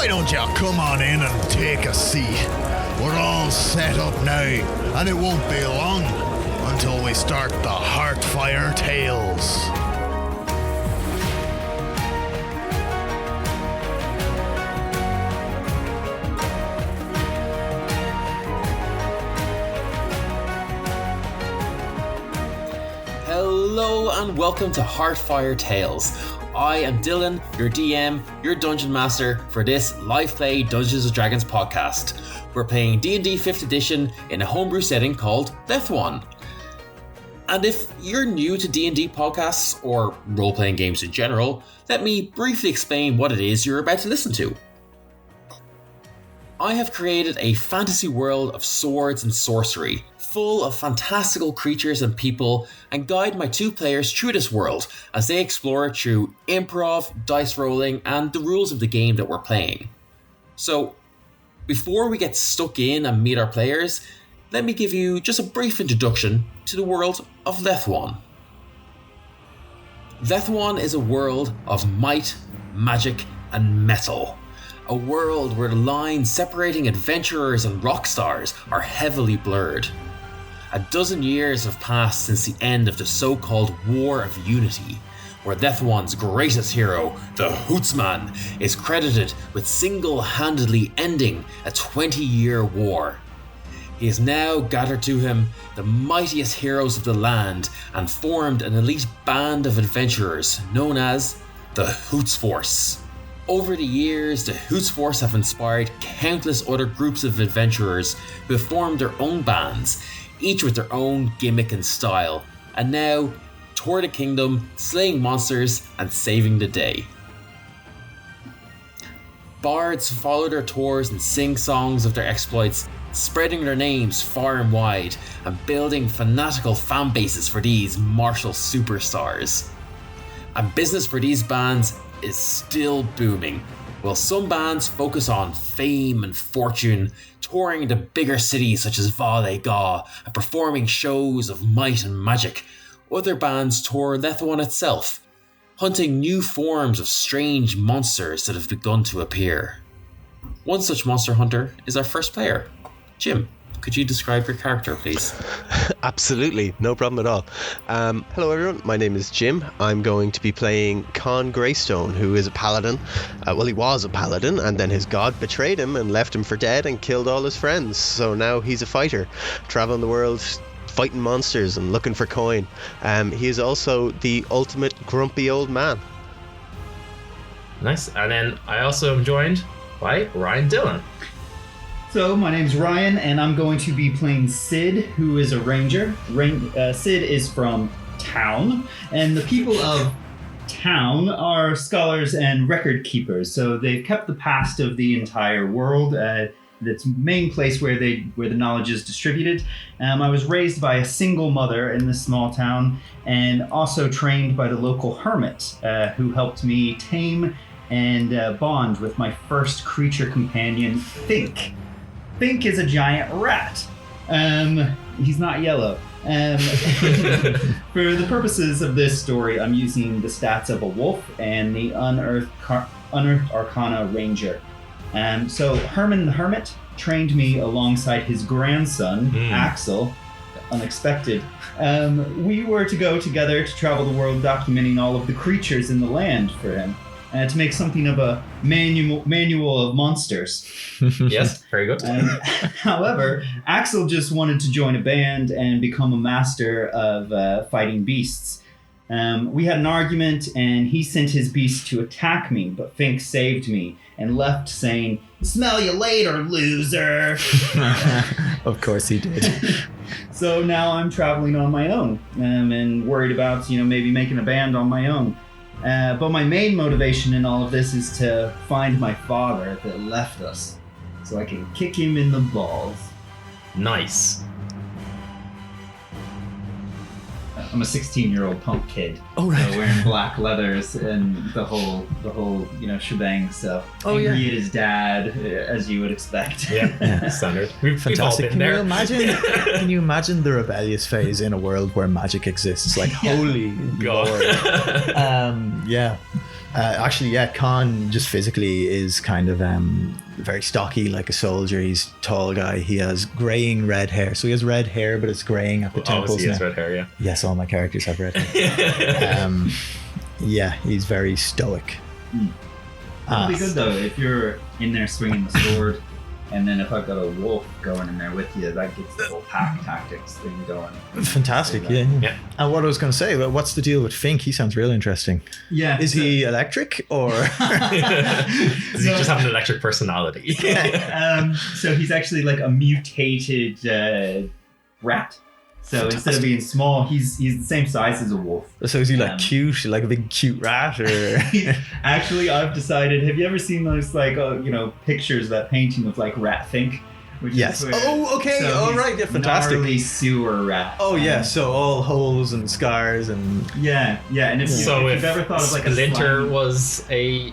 why don't you come on in and take a seat? We're all set up now, and it won't be long until we start the Hearthfire Tales. Hello and welcome to Hearthfire Tales. I am Dylan, your DM, your Dungeon Master for this live play Dungeons & Dragons podcast. We're playing D&D 5th edition in a homebrew setting called Lethuan. And if you're new to D&D podcasts or role-playing games in general, let me briefly explain what it is you're about to listen to. I have created a fantasy world of swords and sorcery, full of fantastical creatures and people, and guide my two players through this world as they explore it through improv, dice rolling, and the rules of the game that we're playing. So, before we get stuck in and meet our players, let me give you just a brief introduction to the world of Lethuan. Lethuan is a world of might, magic, and metal. A world where the lines separating adventurers and rockstars are heavily blurred. A dozen years have passed since the end of the so-called War of Unity, where Lethuan's greatest hero, the Hootsman, is credited with single-handedly ending a 20-year war. He has now gathered to him the mightiest heroes of the land and formed an elite band of adventurers known as the Hoots Force. Over the years, the Hoots Force have inspired countless other groups of adventurers who have formed their own bands, each with their own gimmick and style, and now tour the kingdom, slaying monsters and saving the day. Bards follow their tours and sing songs of their exploits, spreading their names far and wide and building fanatical fan bases for these martial superstars. And business for these bands is still booming, while some bands focus on fame and fortune, touring the bigger cities such as Val-e-Gaw and performing shows of might and magic. Other bands tour Lethuan itself, hunting new forms of strange monsters that have begun to appear. One such monster hunter is our first player. Jim, could you describe your character, please? Absolutely, no problem at all. Hello everyone, my name is Jim. I'm going to be playing Conn Greystone, who is a paladin. He was a paladin, and then his god betrayed him and left him for dead and killed all his friends. So now he's a fighter, traveling the world, fighting monsters and looking for coin. He is also the ultimate grumpy old man. Nice. And then I also am joined by Ryan Dillon. So, my name's Ryan, and I'm going to be playing Sid, who is a ranger. Sid is from town, and the people of town are scholars and record keepers. So they've kept the past of the entire world. That's main place where the knowledge is distributed. I was raised by a single mother in this small town, and also trained by the local hermit, who helped me tame and bond with my first creature companion, Fink. Fink is a giant rat. He's not yellow. For the purposes of this story, I'm using the stats of a wolf and the Unearthed Arcana Ranger. So Herman the Hermit trained me alongside his grandson, Axel. Unexpected. We were to go together to travel the world documenting all of the creatures in the land for him. To make something of a manual of monsters. Yes, very good. However, Axel just wanted to join a band and become a master of fighting beasts. We had an argument, and he sent his beast to attack me, but Fink saved me and left saying, "Smell you later, loser." Of course he did. So now I'm traveling on my own and worried about, maybe making a band on my own. But my main motivation in all of this is to find my father that left us, so I can kick him in the balls. Nice. I'm a 16-year-old punk kid. Oh, right. So wearing black leathers and the whole shebang. So angry at his dad, as you would expect. Yeah, standard. We've all Fantastic. been there. Can you imagine the rebellious phase in a world where magic exists? Like, holy God. lord. Yeah. Actually, yeah, Conn just physically is kind of very stocky, like a soldier. He's a tall guy. He has graying red hair. So he has red hair, but it's graying at the temples Obviously, he has now. red hair, yeah. Yes, all my characters have red hair. Yeah, he's very stoic. That'd be good though if you're in there swinging the sword, and then if I've got a wolf going in there with you, that gets the whole pack tactics thing going. Fantastic, yeah. And what I was going to say, what's the deal with Fink? He sounds real interesting. Yeah. Is he electric or? Does he just have an electric personality? So he's actually like a mutated rat. So instead of being small, he's the same size as a wolf. So is he like cute, like a big cute rat, or? Actually, I've decided. Have you ever seen those pictures, that painting of like Rat Fink? Which Yes. is where, Oh, okay. so All he's right. Yeah, fantastic. Gnarly sewer rat. Oh yeah. So all holes and scars and. Yeah. And if you've ever thought of like Splinter a was a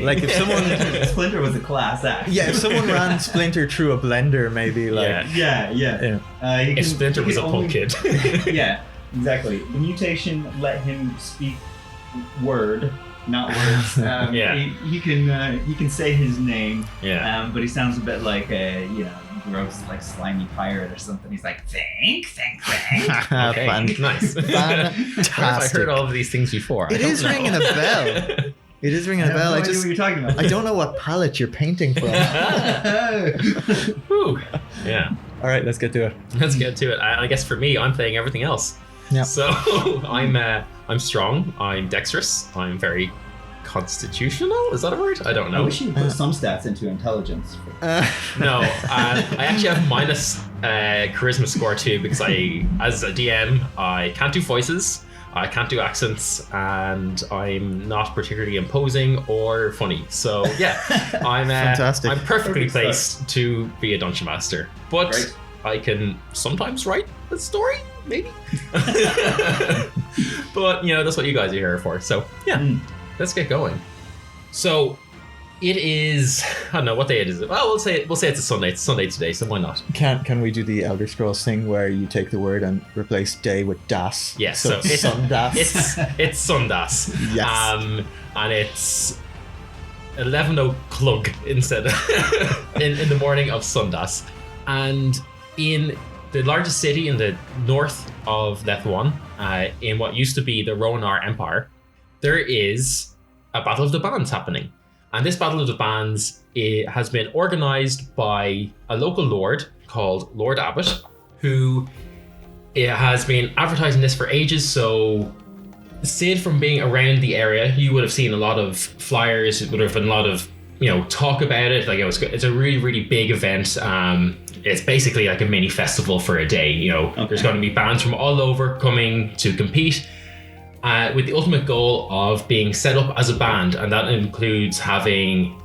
Like if someone. Splinter was a class act. Yeah, if someone ran Splinter through a blender, maybe like. Yeah. Yeah. If Splinter was a punk kid. Yeah, exactly. The mutation let him speak word, not words. He can say his name. Yeah. But he sounds a bit like a gross, like slimy pirate or something. He's like think. Okay, nice. Fantastic. Where have I heard all of these things before? It is ringing a bell. It is ringing a bell. I have no idea what you're talking about. I don't know what palette you're painting from. Whew. Yeah. All right, let's get to it. Let's get to it. I guess for me, I'm playing everything else. Yeah. So I'm strong. I'm dexterous. I'm very constitutional. Is that a word? I don't know. I wish you put some stats into intelligence. No, I actually have minus charisma score too because as a DM, I can't do voices. I can't do accents, and I'm not particularly imposing or funny. So yeah, Fantastic. I'm perfectly Perfect placed to be a dungeon master. But Great. I can sometimes write a story, maybe. But that's what you guys are here for. So yeah, let's get going. So it is. I don't know what day it is. Well, we'll say it's a Sunday. It's Sunday today, so why not? Can we do the Elder Scrolls thing where you take the word and replace day with das? Yes. So it's Sundas. It's Sundas. Yes. And it's 11 o'clock instead in the morning of Sundas. And in the largest city in the north of Lethuan, in what used to be the Ronar Empire, there is a Battle of the Bands happening. And this Battle of the Bands has been organized by a local lord called Lord Abbot, who has been advertising this for ages. So Sid, from being around the area, you would have seen a lot of flyers, it would have been a lot of talk about it. Like it's a really, really big event. It's basically like a mini festival for a day. There's going to be bands from all over coming to compete. With the ultimate goal of being set up as a band, and that includes having,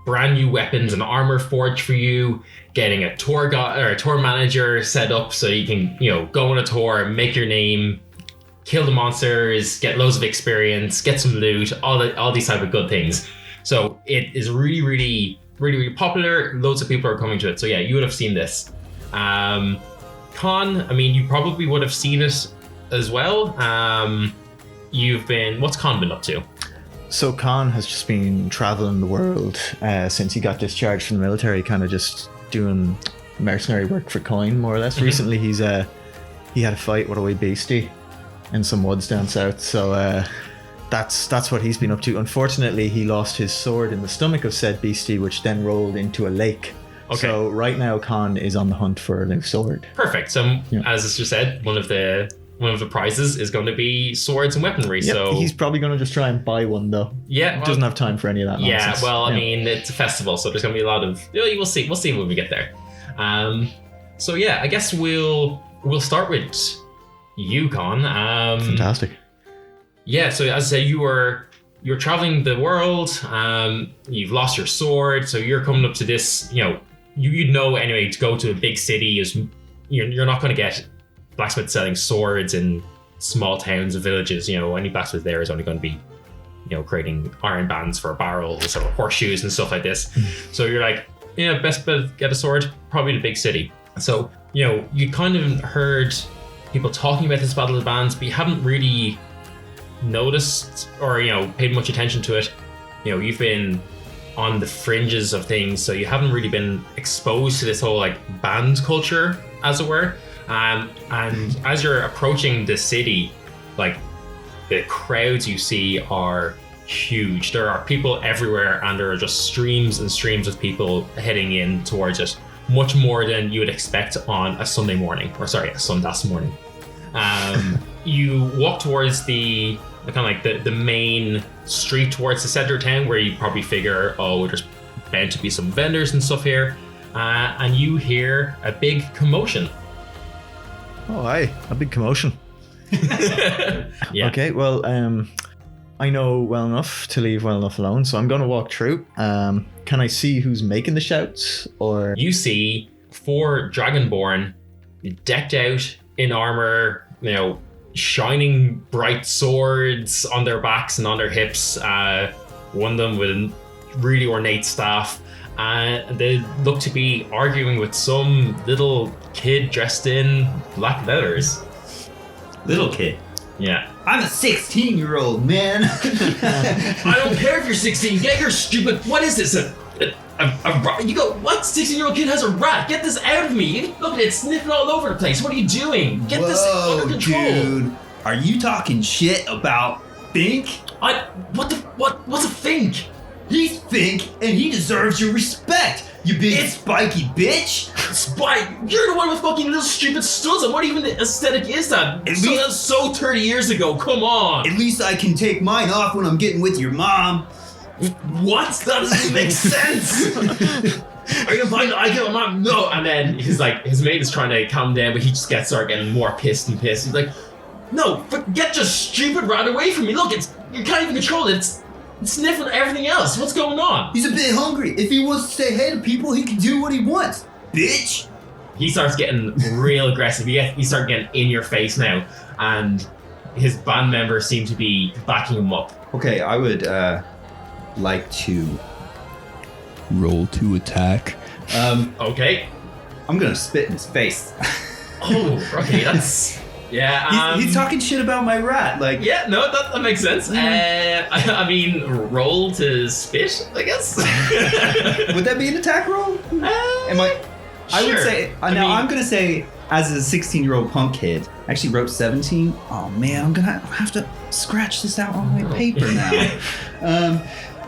brand new weapons and armor forged for you, getting a tour guide or a tour manager set up so you can, go on a tour, make your name, kill the monsters, get loads of experience, get some loot, all these type of good things. So it is really, really, really, really popular. Loads of people are coming to it. So yeah, you would have seen this. Conn, you probably would have seen it as well. What's Conn been up to? So Conn has just been traveling the world since he got discharged from the military, kind of just doing mercenary work for coin, more or less. Recently, he had a fight with a wee beastie in some woods down south. So that's what he's been up to. Unfortunately, he lost his sword in the stomach of said beastie, which then rolled into a lake. Okay. So right now, Conn is on the hunt for a new sword. Perfect. So as I just said, one of the prizes is going to be swords and weaponry. Yep, so he's probably going to just try and buy one though. Yeah, doesn't have time for any of that nonsense. Yeah, well, I mean, it's a festival, so there's going to be a lot of. We'll see when we get there. So yeah, I guess we'll start with you, Conn. Fantastic. Yeah, so as I say, you're traveling the world. You've lost your sword, so you're coming up to this. You'd know anyway to go to a big city is you're not going to get blacksmith selling swords in small towns or villages. Any blacksmith there is only going to be creating iron bands for barrels or horseshoes and stuff like this. So you're like, best bet get a sword, probably the big city. So you kind of heard people talking about this Battle of the Bands, but you haven't really noticed or paid much attention to it. You've been on the fringes of things, so you haven't really been exposed to this whole like band culture, as it were. And as you're approaching the city, like the crowds you see are huge. There are people everywhere, and there are just streams and streams of people heading in towards it, much more than you would expect on a Sunday morning, or sorry, a Sundas morning. You walk towards the kind of like the main street towards the center of town, where you probably figure, oh, there's bound to be some vendors and stuff here, and you hear a big commotion. Oh, aye, a big commotion. Yeah. Okay, well, I know well enough to leave well enough alone, so I'm going to walk through. Can I see who's making the shouts, or? You see 4 Dragonborn decked out in armor, shining bright swords on their backs and on their hips. One of them with a really ornate staff. They look to be arguing with some little kid dressed in black leathers. Little kid. Yeah. I'm a 16-year-old, man. I don't care if you're 16. Get your stupid. What is this? A rat? You go, what 16-year-old kid has a rat? Get this out of me. Look, it's sniffing all over the place. What are you doing? Get this under control. Dude. Are you talking shit about Fink? What's a Fink? He's Fink, and he deserves your respect, you big spiky bitch. Spike, you're the one with fucking little stupid studs. And what even aesthetic is that? That's so 30 years ago. Come on. At least I can take mine off when I'm getting with your mom. What? That doesn't make sense. Are you gonna find I get my mom? No. And then his mate is trying to calm down, but he just starts getting more pissed and pissed. He's like, no, get your stupid rat away from me. Look, you can't even control it. It's sniffing everything else. What's going on? He's a bit hungry. If he wants to stay ahead of people, he can do what he wants. Bitch. He starts getting real aggressive. He starts getting in your face now, and his band members seem to be backing him up. Okay, I would like to roll to attack. Okay. I'm gonna spit in his face. Oh, okay, that's... Yeah, he's talking shit about my rat. Like, yeah, no, that makes sense. I mean, roll to spit, I guess. Would that be an attack roll? I would say. I'm gonna say, as a 16-year-old punk kid, I actually wrote 17. Oh man, I'm gonna have to scratch this out on my paper now.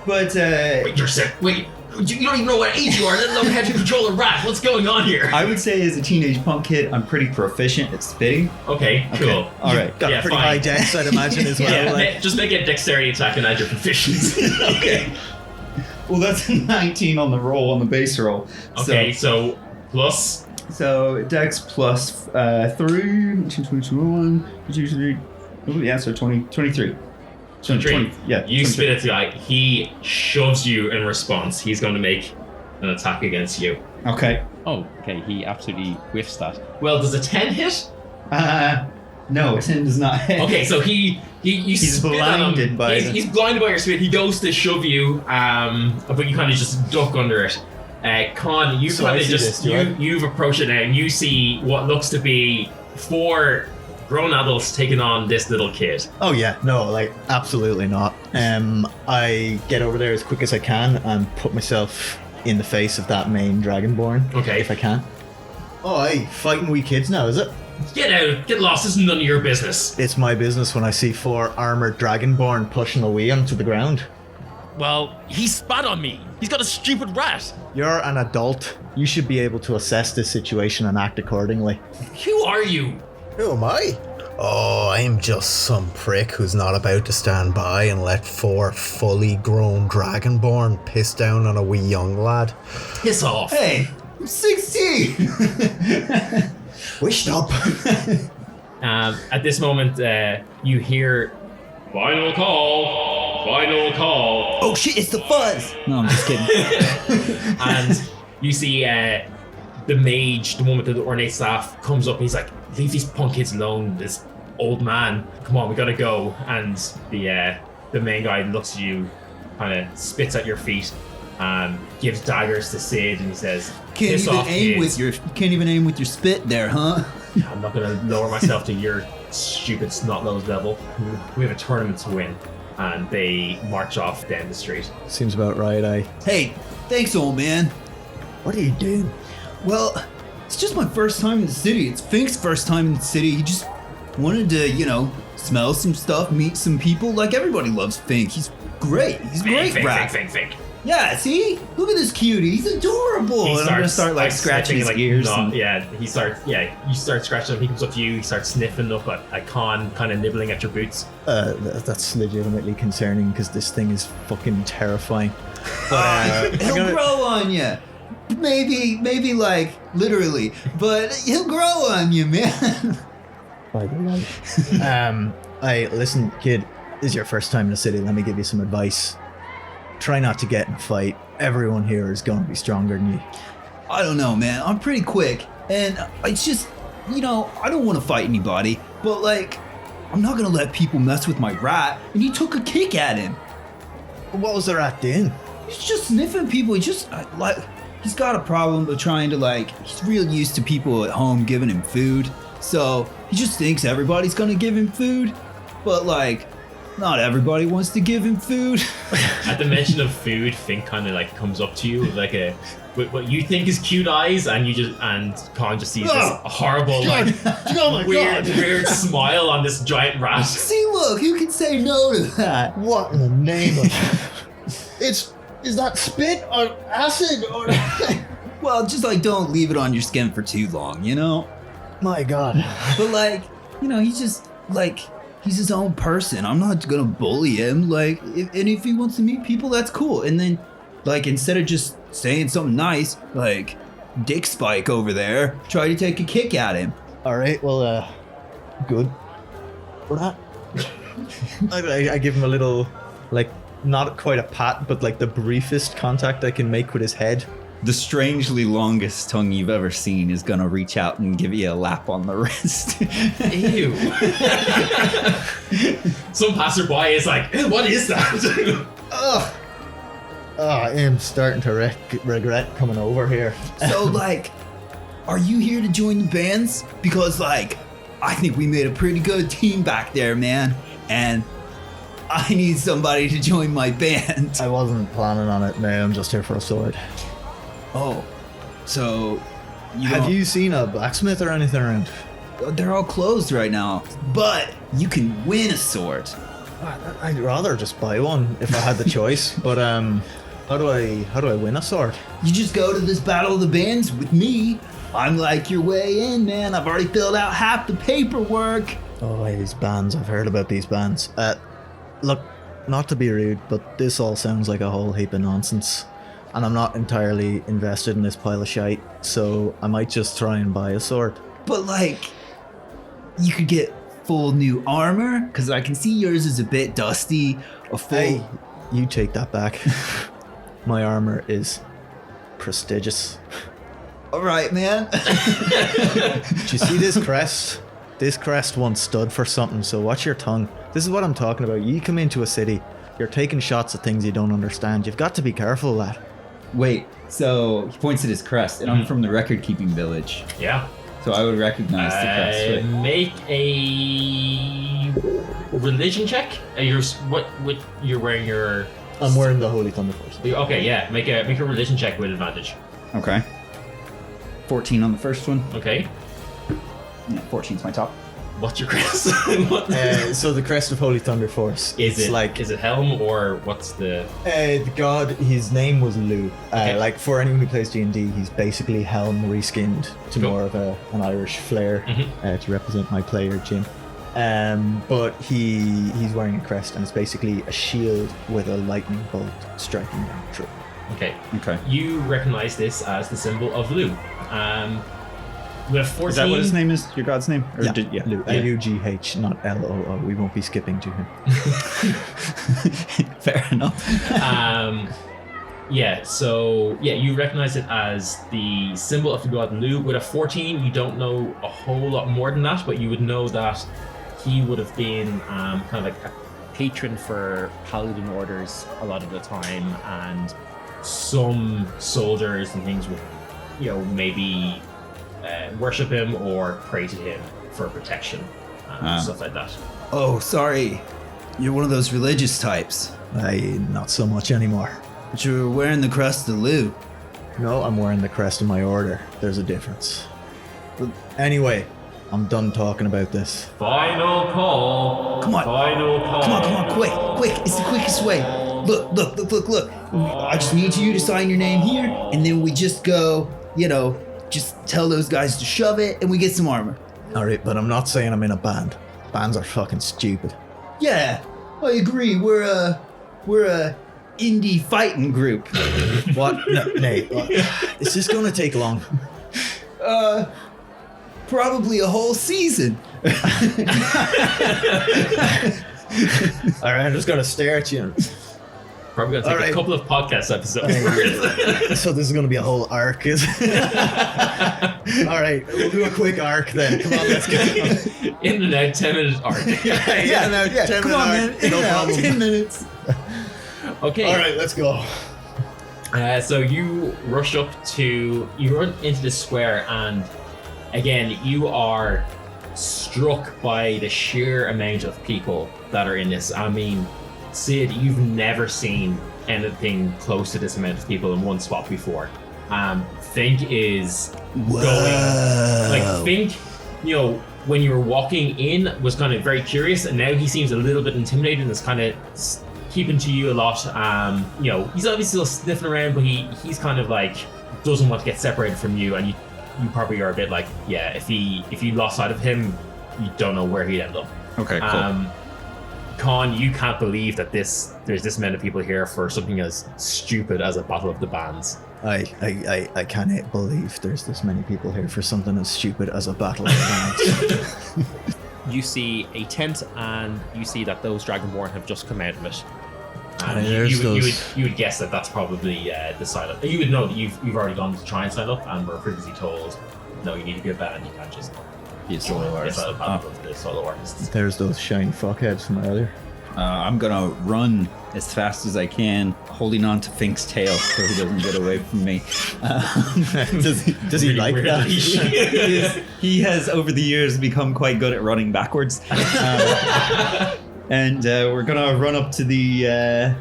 Wait, you're sick. Wait. You don't even know what age you are, let alone how to control a rat. What's going on here? I would say, as a teenage punk kid, I'm pretty proficient at spitting. Okay, cool. All right. Got a pretty high dex, I'd imagine, as well. Yeah, just make a dexterity attack and add your proficiency. Okay. Well, that's a 19 on the roll, on the base roll. Okay, so plus? So dex plus 3, 21, 23. Oh, yeah, so 23. 23. Yeah. You 23. spit at the guy. He shoves you in response. He's going to make an attack against you. Okay. Oh, okay. He absolutely whiffs that. Well, does a 10 hit? No, 10 does not hit. Okay, so he's blinded by he's blinded by your spit. He goes to shove you, but you kind of just duck under it. Conn, you kind of just you've approached it now, and you see what looks to be 4 grown adults taking on this little kid. Oh yeah, no, like absolutely not. I get over there as quick as I can and put myself in the face of that main Dragonborn. Okay. If I can. Oh, hey, fighting wee kids now, is it? Get out, get lost, this is none of your business. It's my business when I see 4 armored Dragonborn pushing a wee onto the ground. Well, he spat on me. He's got a stupid rat. You're an adult. You should be able to assess this situation and act accordingly. Who are you? Who am I? Oh, I'm just some prick who's not about to stand by and let 4 fully grown Dragonborn piss down on a wee young lad. Piss off. Hey, I'm 16! Wished up. At this moment, you hear final call. Oh shit, it's the fuzz! No, I'm just kidding. And you see the mage, the one with the ornate staff, comes up and he's like, leave these punk kids alone, this old man. Come on, we gotta go. And the main guy looks at you, kind of spits at your feet, gives daggers to Sid, and he says, Can't even aim with your spit there, huh? I'm not gonna lower myself to your stupid snot-nosed devil. We have a tournament to win. And they march off down the street. Seems about right, Hey, thanks, old man. What are you doing? Well, it's just my first time in the city. It's Fink's first time in the city. He just wanted to, smell some stuff, meet some people. Like, everybody loves Fink. He's great. He's a great rat. Fink. Yeah, see? Look at this cutie. He's adorable. And I'm gonna start scratching his ears. You start scratching him. He comes up to you. He starts sniffing up at Conn, kind of nibbling at your boots. That's legitimately concerning because this thing is fucking terrifying. He'll grow on you. Maybe like literally, but he'll grow on you, man. By the way, listen, kid. This is your first time in the city. Let me give you some advice. Try not to get in a fight. Everyone here is going to be stronger than you. I don't know, man. I'm pretty quick, and it's just, I don't want to fight anybody, but I'm not gonna let people mess with my rat. And he took a kick at him. What was the rat doing? He's just sniffing people. He just he's got a problem of trying to he's real used to people at home giving him food, so he just thinks everybody's gonna give him food, but not everybody wants to give him food. At the mention of food, Fink kind of comes up to you with what you think is cute eyes, and Conn just sees this horrible weird smile on this giant rat. See, look, you can say no to that. What in the name of... Is that spit or acid or... Well, just don't leave it on your skin for too long, My God. But he's just he's his own person. I'm not gonna bully him. If he wants to meet people, that's cool. And then, instead of just saying something nice, Dick Spike over there, try to take a kick at him. All right, well, good for that. I give him a little, not quite a pat, but the briefest contact I can make with his head. The strangely longest tongue you've ever seen is gonna reach out and give you a lap on the wrist. Ew. Some passerby is like, what is that? Ugh. Oh, I am starting to regret coming over here. So, are you here to join the bands? Because, I think we made a pretty good team back there, man. And I need somebody to join my band. I wasn't planning on it, man. I'm just here for a sword. Oh, so have you seen a blacksmith or anything around? They're all closed right now, but you can win a sword. I'd rather just buy one if I had the choice. But how do I win a sword? You just go to this battle of the bands with me. I'm your way in, man. I've already filled out half the paperwork. Oh, these bands. I've heard about these bands. Look, not to be rude, but this all sounds like a whole heap of nonsense. And I'm not entirely invested in this pile of shite, so I might just try and buy a sword. But you could get full new armor, because I can see yours is a bit dusty. Hey, you take that back. My armor is prestigious. All right, man. Do you see this crest? This crest once stood for something, so watch your tongue. This is what I'm talking about. You come into a city, you're taking shots at things you don't understand. You've got to be careful of that. Wait, so he points at his crest, and I'm from the record-keeping village. Yeah. So I would recognize the crest, right? Make a religion check. You're wearing your... I'm wearing the Holy Thunder Force. Okay, yeah. Make a religion check with advantage. Okay. 14 on the first one. Okay. Yeah, 14's my top. What's your crest? So the crest of Holy Thunder Force. Is it helm or what's the... The god, his name was Lou. Okay. For anyone who plays D&D, he's basically helm reskinned to Cool. more of an Irish flair to represent my player, Jim. But he's wearing a crest, and it's basically a shield with a lightning bolt striking down through. Okay. Okay. You recognize this as the symbol of Lou. We have 14... Is that what his name is? Your god's name? Or Yeah, Lou. L-U-G-H, not L-O-O. We won't be skipping to him. Fair enough. You recognize it as the symbol of the god Lou. With a 14, you don't know a whole lot more than that, but you would know that he would have been kind of like a patron for paladin orders a lot of the time, and some soldiers and things would, maybe worship him or pray to him for protection. and stuff like that. Oh, sorry. You're one of those religious types. Not so much anymore. But you're wearing the crest of Lou. No, I'm wearing the crest of my order. There's a difference. But anyway, I'm done talking about this. Final call. Come on. Final call. Come on, quick. It's the quickest way. Look. I just need you to sign your name here, and then we just go, just tell those guys to shove it, and we get some armor. Alright, but I'm not saying I'm in a band. Bands are fucking stupid. Yeah, I agree. We're a indie fighting group. What? No, Nate. Is this gonna take long? Probably a whole season. Alright, I'm just gonna stare at you. Probably gonna take a couple of podcast episodes. So this is gonna be a whole arc, is it? Alright, we'll do a quick arc then. Come on, let's go. In and out, 10-minute arc. 10 Come on, man. no problem. 10 minutes. Okay. Alright, let's go. So you run into the square, and again, you are struck by the sheer amount of people that are in this. I mean, Sid, you've never seen anything close to this amount of people in one spot before. Fink is going, like Fink, when you were walking in was kind of very curious, and now he seems a little bit intimidated and is kind of keeping to you a lot. He's obviously still sniffing around, but he's kind of like doesn't want to get separated from you, and you probably are a bit like, yeah, if you lost sight of him, you don't know where he'd end up. Okay, cool. Conn, you can't believe that there's this many people here for something as stupid as a battle of the bands. I can't believe there's this many people here for something as stupid as a battle of bands. You see a tent, and you see that those Dragonborn have just come out of it. You would guess that that's probably the sign up. You would know that you've already gone to try and sign up, and were previously told, no, you need to be a band. You can't just be a solo artist. The solo artists. There's those shiny fuckheads from earlier. I'm gonna run as fast as I can, holding on to Fink's tail so he doesn't get away from me. Does he like that? He has over the years become quite good at running backwards. And we're gonna run up to the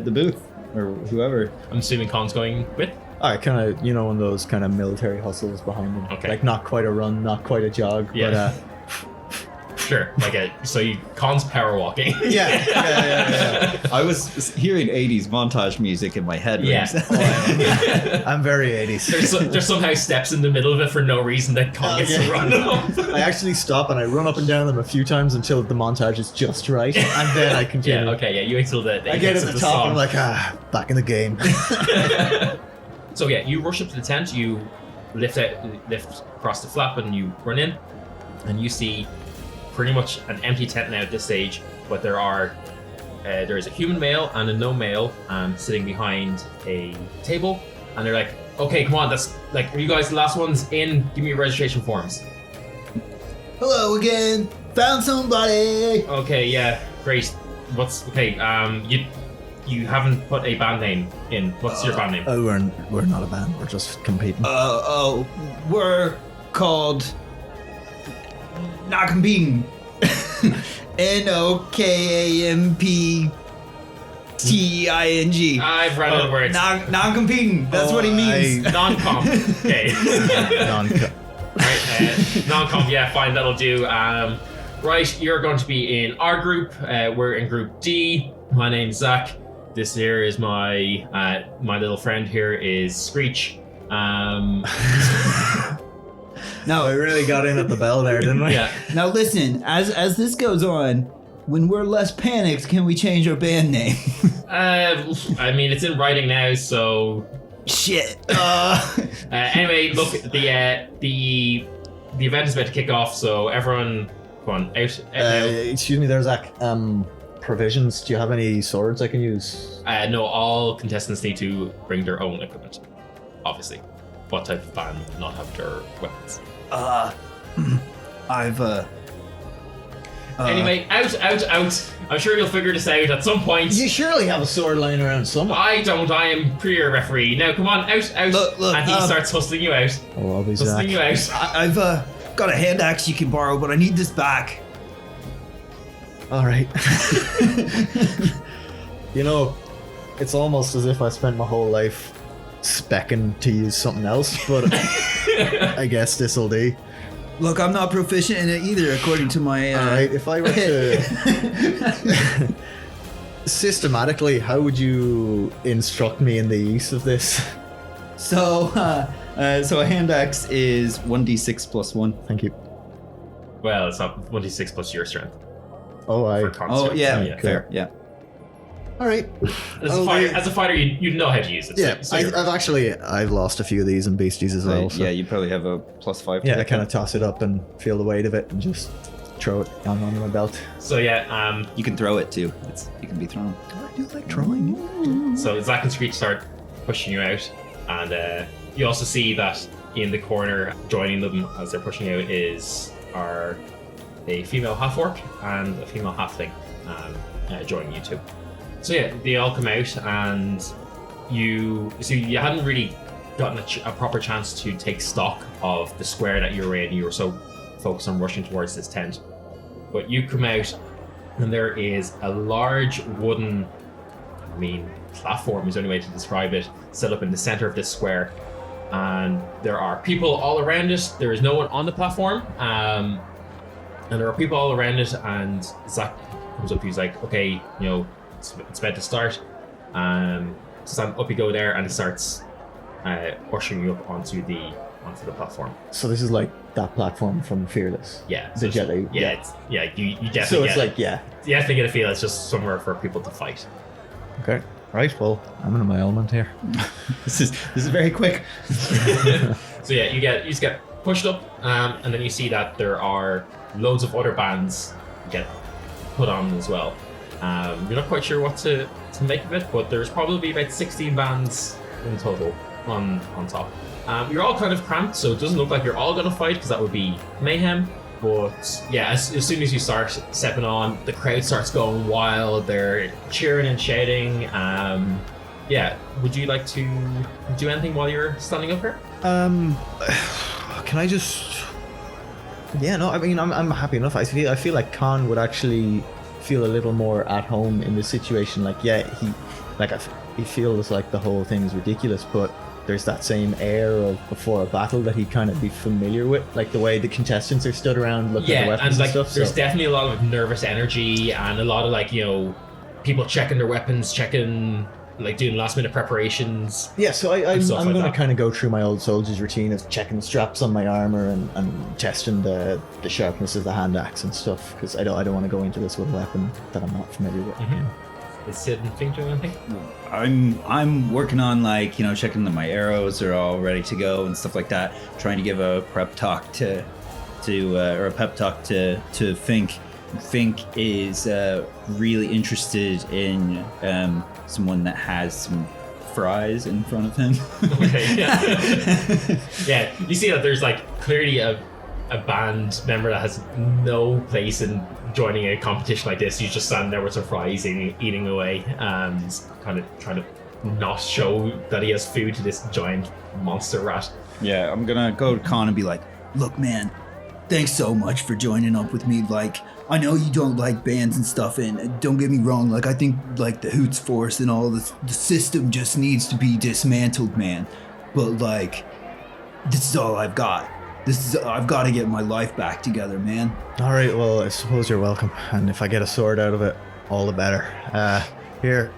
booth or whoever. I'm assuming Conn's going with. Alright, kind of, one of those kind of military hustles behind him. Okay. Like not quite a run, not quite a jog, Yeah. Sure, Conn's power walking. but yeah. I was hearing 80s montage music in my head. Yeah. I'm very 80s. There's somehow steps in the middle of it for no reason that Conn gets to run up. I actually stop and I run up and down them a few times until the montage is just right, and then I continue. You wait till the I get at the top song. and I'm like, back in the game. So you rush up to the tent, you lift across the flap, and you run in, and you see pretty much an empty tent now at this stage, but there is a human male and a gnome male sitting behind a table, and they're like, okay, come on, that's like, are you guys the last ones in? Give me your registration forms. Hello again. Found somebody. Okay, yeah, great. You haven't put a band name in. What's your band name? Oh, we're not a band. We're just competing. We're called Not Competing. NOKAMPTING. I've read out words. Non-competing. That's what he means. Non-comp. Okay. Non-comp. Yeah, fine. That'll do. Right, you're going to be in our group. We're in Group D. My name's Zach. This here is my little friend here is Screech. No, we really got in at the bell there, didn't we? Yeah. Now listen, as this goes on, when we're less panicked, can we change our band name? I mean, it's in writing now, so. Shit. Anyway, look, the event is about to kick off, so everyone, come on, out now. Excuse me there, Zach. Provisions, do you have any swords I can use? No, all contestants need to bring their own equipment, obviously. What type of band would not have their weapons? Anyway, out. I'm sure you'll figure this out at some point. You surely have a sword lying around somewhere. I don't. I am peer referee. Now, come on, out. Look, and he starts hustling you out. Oh, I'll be Hustling Zach. you out. I've got a hand axe you can borrow, but I need this back. All right. You know, it's almost as if I spent my whole life specking to use something else, but I guess this'll do. Look, I'm not proficient in it either, according to my... All right, if I were to... Systematically, how would you instruct me in the use of this? So a hand axe is 1d6 plus 1. Thank you. Well, it's not 1d6 plus your strength. Oh, For construct. Fair, yeah. All right. As a fighter, you know how to use it. Yeah, so I've lost a few of these in beasties as well. So. Yeah, you probably have a +5. Yeah, I kind of toss it up and feel the weight of it and just throw it down onto my belt. So yeah, You can throw it too. It can be thrown. I do like throwing. so Zack and Screech start pushing you out, and you also see that in the corner, joining them as they're pushing out, are a female half-orc and a female halfling joining you two. So yeah, they all come out, and you hadn't really gotten a proper chance to take stock of the square that you were in. You were so focused on rushing towards this tent. But you come out, and there is a large wooden, platform is the only way to describe it, set up in the center of this square. And there are people all around it. There is no one on the platform. And there are people all around it, and Zack comes up, he's like, okay, it's about to start. So up you go there, and it starts ushering you up onto the platform. So this is like that platform from Fearless. Yeah. The jelly. You definitely So it's get like, yeah. You definitely get a feel it's just somewhere for people to fight. Okay. Right. Well, I'm in my element here. This is very quick. So yeah, you just get pushed up, and then you see that there are loads of other bands get put on as well. You're not quite sure what to make of it, but there's probably about 16 bands in total on top. You're all kind of cramped, so it doesn't look like you're all going to fight, because that would be mayhem. But yeah, as soon as you start stepping on, the crowd starts going wild. They're cheering and shouting. Yeah, would you like to do anything while you're standing up here? Can I just? Yeah, no. I mean, I'm happy enough. I feel like Conn would actually feel a little more at home in this situation. Like, yeah, he feels like the whole thing is ridiculous, but there's that same air of before a battle that he'd kind of be familiar with, like the way the contestants are stood around looking at the weapons and stuff. There's definitely a lot of nervous energy and a lot of people checking their weapons, doing last minute preparations. Yeah, so I'm like going to that. kind of go through my old soldier's routine of checking the straps on my armor and testing the sharpness of the hand axe and stuff, because I don't want to go into this with a weapon that I'm not familiar with. Is Sid and Fink doing anything? I'm working on checking that my arrows are all ready to go and stuff like that. Trying to give a prep talk to Fink. Fink is really interested in someone that has some fries in front of him. Okay, yeah. Yeah, you see that there's clearly a band member that has no place in joining a competition like this. He's just standing there with some fries eating away and kind of trying to not show that he has food to this giant monster rat. Yeah, I'm gonna go to Conn and be like, look, man, thanks so much for joining up with me. I know you don't like bands and stuff, and don't get me wrong, I think the Hoots Force and all this, the system just needs to be dismantled, man. But this is all I've got. I've got to get my life back together, man. All right, well, I suppose you're welcome, and if I get a sword out of it, all the better. Here,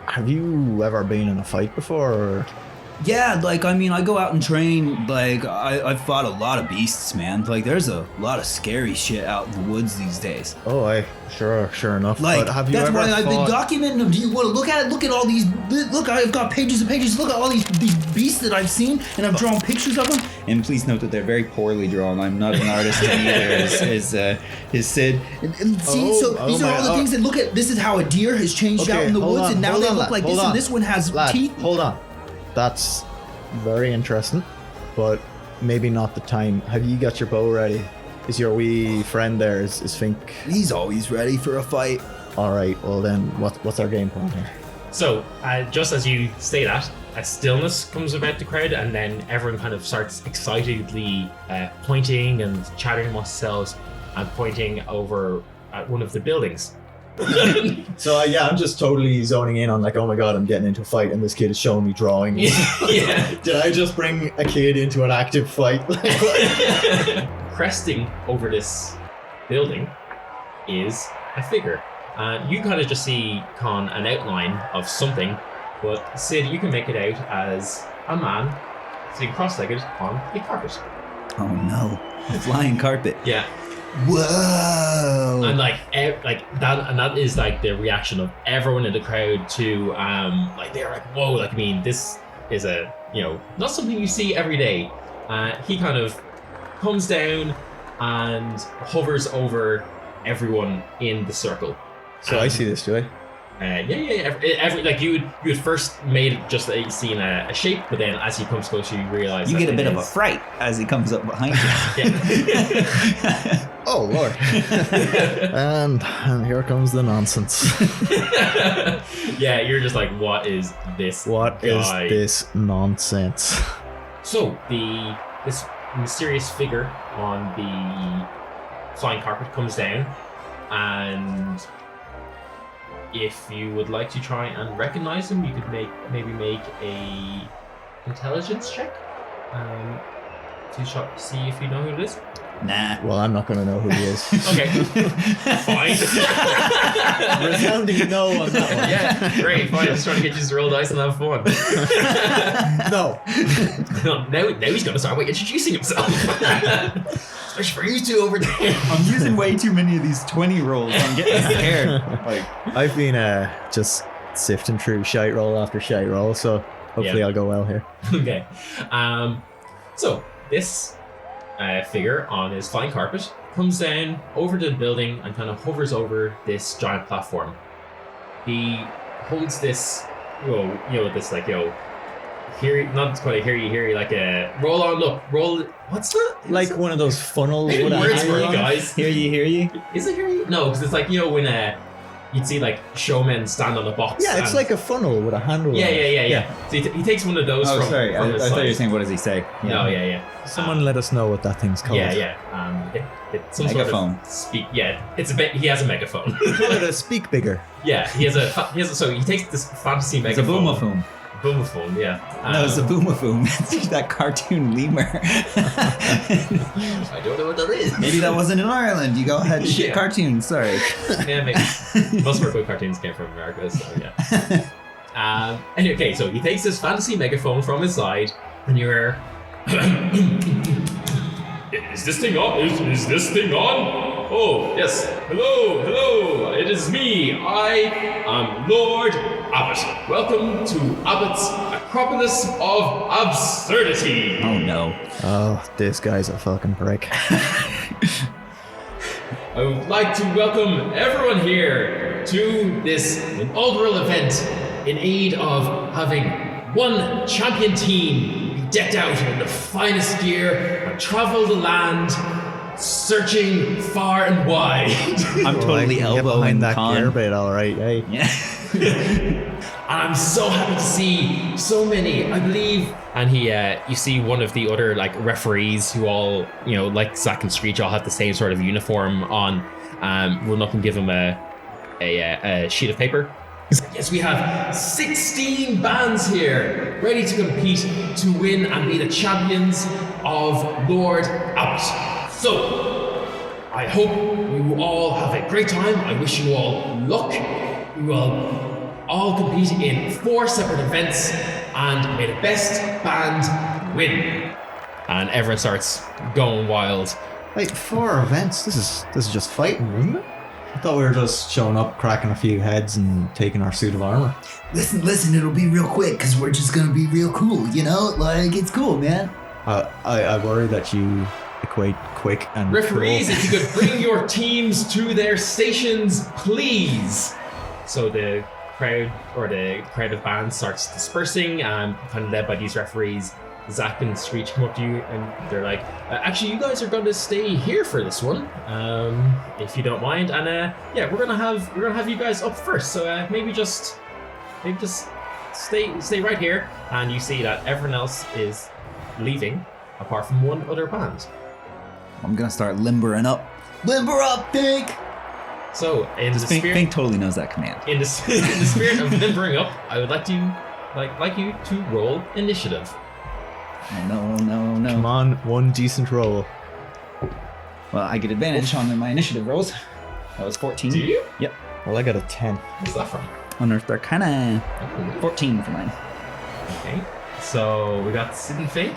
have you ever been in a fight before? Or? Yeah, I go out and train. I've fought a lot of beasts, man. There's a lot of scary shit out in the woods these days. Oh, sure enough. But have you that's ever why I've been documenting them. Do you want to look at it? Look at all these. Look, I've got pages and pages. Look at all these beasts that I've seen, and I've drawn pictures of them. And please note that they're very poorly drawn. I'm not an artist either, as Sid. And see, these are all the things that look at. This is how a deer has changed out in the woods, and now they look like this, and this one has teeth. Hold on. That's very interesting, but maybe not the time. Have you got your bow ready? Is your wee friend there? Is Fink? He's always ready for a fight. All right. Well then, what's our game plan here? So, just as you say that, a stillness comes about the crowd, and then everyone kind of starts excitedly pointing and chattering amongst themselves and pointing over at one of the buildings. So I'm just totally zoning in on like, oh my god, I'm getting into a fight and this kid is showing me drawings. Yeah. Did I just bring a kid into an active fight? Cresting over this building is a figure. You kind of just see, Conn, an outline of something, but Sid, you can make it out as a man sitting cross-legged on a carpet. Oh no, the flying carpet. Yeah. Whoa. And like that, and that is like the reaction of everyone in the crowd to like they're like, whoa, like I mean, this is a, you know, not something you see every day. He kind of comes down and hovers over everyone in the circle. So I see this, do I? Every like you would first made just seen a shape, but then as he comes closer, you realize you get a bit of a fright as he comes up behind you. Yeah. Oh lord. and here comes the nonsense. Yeah, you're just like, what is this? What guy? is this nonsense? So this mysterious figure on the flying carpet comes down, and if you would like to try and recognize him, you could maybe make a intelligence check to see if you know who it is. Nah. Well, I'm not going to know who he is. Okay, fine. Resounding no on that one. Yeah, great, fine. Just trying to get you to roll dice and have fun. No. Now he's going to start introducing himself. Especially for you two over there. I'm using way too many of these 20 rolls. I'm getting scared. I've been just sifting through shite roll after shite roll, so hopefully I'll go well here. Okay. So this figure on his flying carpet comes down over the building and kind of hovers over this giant platform. He holds this, this like, hear, not quite hear you, like a roll on, look, roll, what's that? Like one of those funnels. Maybe with a words for handle you on it. guys. Hear you. Is it hear you? No, because it's like, when you'd see like showmen stand on a box. Yeah, it's and- like a funnel with a handle. Yeah. on it. So he takes one of those Oh, from, sorry. from I his thought you were side. saying, what does he say? No, yeah. Someone let us know what that thing's called. Yeah. It's some Megaphone. sort of speak. Yeah, he has a megaphone. Call it a speak bigger. Yeah, he has a. So he takes this fantasy It's a megaphone. boomaphone. Boomaphone, yeah. No, it's a boomaphone. It's that cartoon lemur. I don't know what that is. Maybe that wasn't in Ireland. You go ahead, shit Yeah. cartoon. Sorry. Yeah, maybe. Most of our good cartoons came from America, so yeah. Okay, so he takes this fantasy megaphone from his side, and you're. Is this thing on? Is this thing on? Oh, yes. Hello. It is me. I am Lord Abbot. Welcome to Abbots Acropolis of Absurdity. Oh no. Oh, this guy's a fucking prick. I would like to welcome everyone here to this inaugural event in aid of having one champion team be decked out in the finest gear and travel the land searching far and wide. I'm totally Get elbowing behind that Conn. gear bit, all right. Hey. Yeah. And I'm so happy to see so many, I believe. And you see one of the other like referees who all, like Zack and Screech all have the same sort of uniform on, run up and give him a sheet of paper. He's like, yes, we have 16 bands here ready to compete to win and be the champions of Lord Abbot. So, I hope you all have a great time. I wish you all luck. We will all compete in 4 separate events, and may the best band win. And everyone starts going wild. Wait, 4 events? This is just fighting, isn't it? I thought we were just showing up, cracking a few heads, and taking our suit of armor. Listen, it'll be real quick because we're just gonna be real cool, Like, it's cool, man. I worry that you equate quick and Referees, cool. if you could bring your teams to their stations, please. So the crowd of bands starts dispersing, kind of led by these referees. Zack and Screech come up to you and they're like, actually, you guys are going to stay here for this one, if you don't mind. And we're gonna have you guys up first. So maybe just stay right here, and you see that everyone else is leaving, apart from one other band. I'm gonna start limbering up. Limber up, Pink! So, in the Pink, spirit, Pink totally knows that command. in the spirit of limbering up, I would like you to roll initiative. Oh, no. Come on, one decent roll. Well, I get advantage on my initiative rolls. That was 14. Do you? Yep. Well, I got a 10. What's that from? Unearthed Arcana. 14 for mine. Okay. So we got Sid and Fink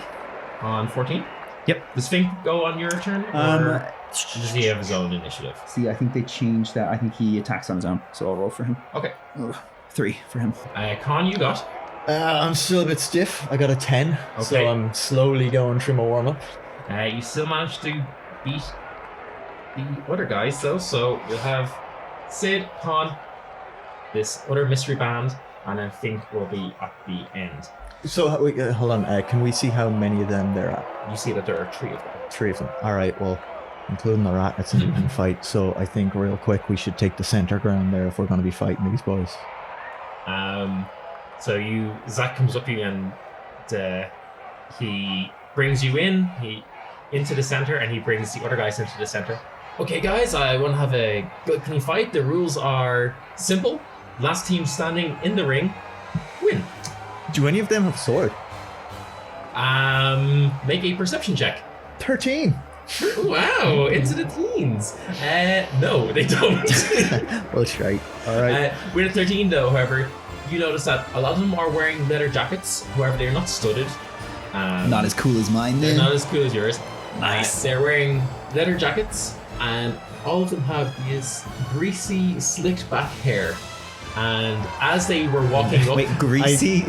on 14. Yep. Does Fink go on your turn? Or does he have his own initiative? See, I think they changed that. I think he attacks on his own, so I'll roll for him. Okay. Ugh, 3 for him. Con, you got? I'm still a bit stiff. I got a 10. Okay. So I'm slowly going through my warm up. You still managed to beat the other guys, though. So you'll have Sid, Con, this other mystery band, and then Fink will be at the end. So, wait, hold on. Can we see how many of them there are? You see that there are 3 of them. 3 of them. All right, well, including the rat, it's an even fight. So I think real quick we should take the center ground there if we're going to be fighting these boys. So Zach comes up to you and he brings you into the center, and he brings the other guys into the center. Okay, guys, I want to have a good, clean fight. The rules are simple. Last team standing in the ring win. Do any of them have sword? Make a perception check. 13. Wow, into the teens. No, they don't. Well, right. All right. With a 13, though, however, you notice that a lot of them are wearing leather jackets. However, they're not studded. Not as cool as mine, They're then. not as cool as yours. Nice. They're wearing leather jackets, and all of them have this greasy, slicked back hair. And as they were walking up, Wait, greasy?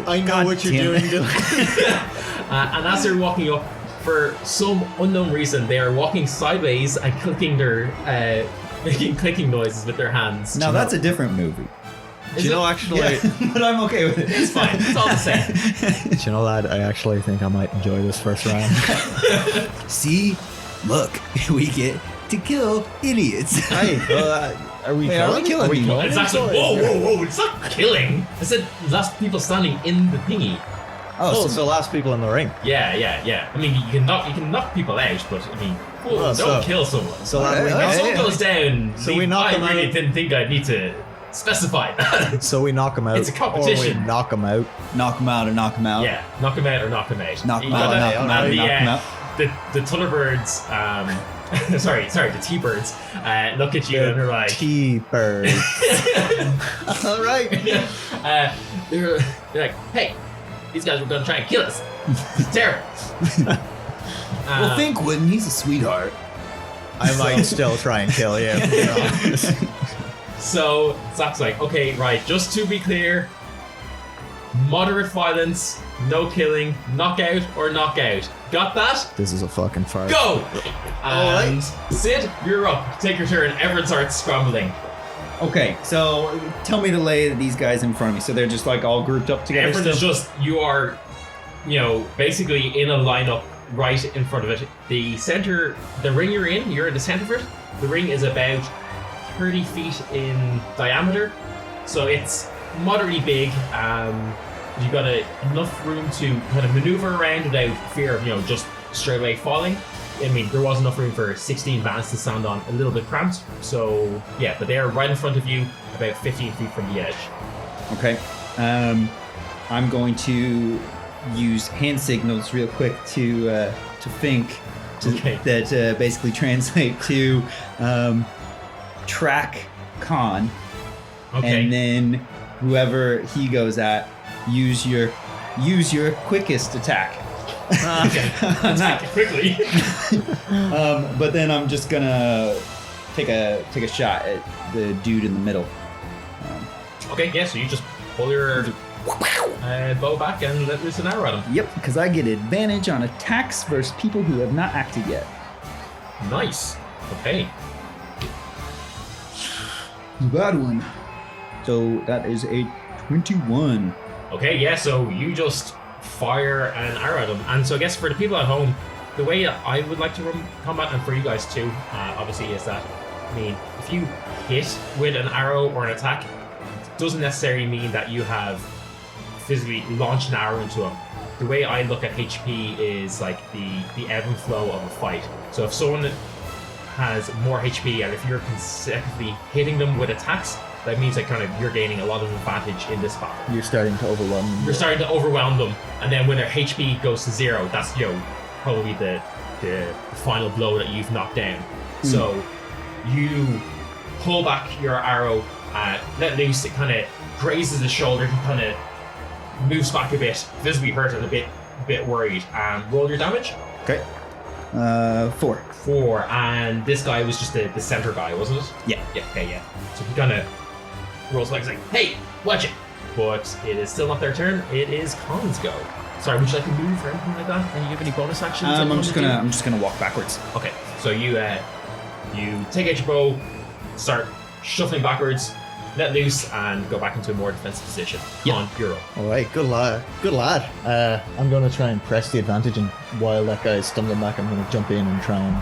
I know what you're doing, Dylan. and as they're walking up, for some unknown reason, they are walking sideways and clicking making clicking noises with their hands. Now, that's a different movie. Do you know, actually, But I'm okay with it. It's fine. It's all the same. do you know, lad, I actually think I might enjoy this first round. See? Look, we get to kill idiots. Hey, are we Wait, are we killing people? It's actually whoa! It's not killing. I said last people standing in the thingy. Oh, so last people in the ring. Yeah. I mean, you can knock people out, but I mean, don't kill someone. So If someone goes down, So we knock them I really out. didn't think I'd need to specify that. So we knock them out. It's a competition. Or we knock them out. Knock him out or knock him out. Yeah, knock him out or knock him out. Knock him You out, gotta- knock him out, and knock him out. The Tullerbirds, sorry, the T-Birds, look at you and they're like, T-bird. All right. they're like, hey, these guys were gonna try and kill us. It's terrible. Well, Fink wouldn't. He's a sweetheart. I might still try and kill you. to be honest. So Zach's like, okay, right, just to be clear, moderate violence, no killing, knockout or knockout. Got that? This is a fucking farce. Go! And Sid, you're up. Take your turn. Everyone starts scrambling. Okay, so tell me to lay these guys in front of me. So they're just like all grouped up together. Everyone is still? just, you are, basically in a lineup right in front of it. The ring you're in the center of it. The ring is about 30 feet in diameter. So it's moderately big. You've got enough room to kind of maneuver around without fear of, just straight away falling. I mean, there was enough room for 16 bands to stand on, a little bit cramped. So, yeah, but they're right in front of you, about 15 feet from the edge. Okay. I'm going to use hand signals real quick to Fink. Okay. That basically translate to track Conn. Okay. And then whoever he goes at, use your quickest attack. Okay. Attack it quickly. But then I'm just gonna take a shot at the dude in the middle. Okay, yeah, so you just pull your bow back and let loose an arrow at him. Yep, because I get advantage on attacks versus people who have not acted yet. Nice. Okay. Bad one. So that is a 21. Okay, yeah, so you just fire an arrow at him. And so I guess for the people at home, the way I would like to run combat, and for you guys too, obviously, is that, if you hit with an arrow or an attack, it doesn't necessarily mean that you have physically launch an arrow into him. The way I look at HP is like the ebb and flow of a fight. So if someone has more HP and if you're consecutively hitting them with attacks, that means that kind of you're gaining a lot of advantage in this battle. You're starting to overwhelm them. You're starting to overwhelm them, and then when their HP goes to 0, that's probably the final blow that you've knocked down. So you pull back your arrow, let loose. It kind of grazes the shoulder. He kind of moves back a bit, visibly hurt and a bit worried. Roll your damage. Okay. 4. 4, and this guy was just the center guy, wasn't it? Yeah. Okay, yeah. So he kind of rolls back, he's like, "Hey, watch it!" But it is still not their turn. It is Conn's go. Sorry, would you like to move or anything like that? Can you give any bonus actions? I'm just gonna walk backwards. Okay, so you take out your bow, start shuffling backwards, let loose, and go back into a more defensive position. On your roll. All right, good lad. I'm going to try and press the advantage, and while that guy is stumbling back, I'm going to jump in and try and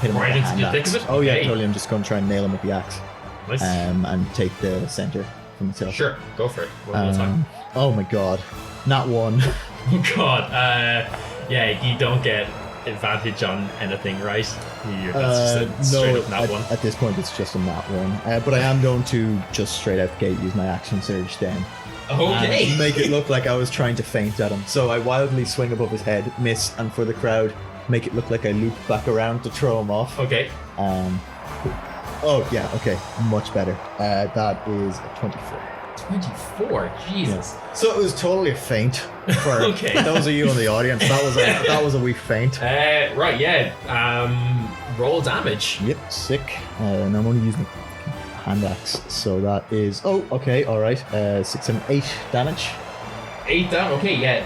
hit him Right with the into the hand thick of axe. it? Oh yeah, Okay. totally. I'm just going to try and nail him with the axe, Nice. and take the center for myself. Sure, go for it. One more time. Oh my god, not one. Oh god. Yeah, you don't get advantage on anything, right? That's just a straight up nat one. At this point, it's just a nat one. But I am going to just straight out the gate use my action surge then. Okay. And make it look like I was trying to feint at him. So I wildly swing above his head, miss, and for the crowd, make it look like I loop back around to throw him off. Okay. Oh yeah, okay, much better. That is a 24. 24. Jesus. So it was totally a feint. For Okay. those of you in the audience, that was a wee feint. Right. Yeah. Roll damage. Yep, sick. And I'm only using hand axe, so that is okay, all right. 6, 7, 8 damage. 8 down. Okay. Yeah.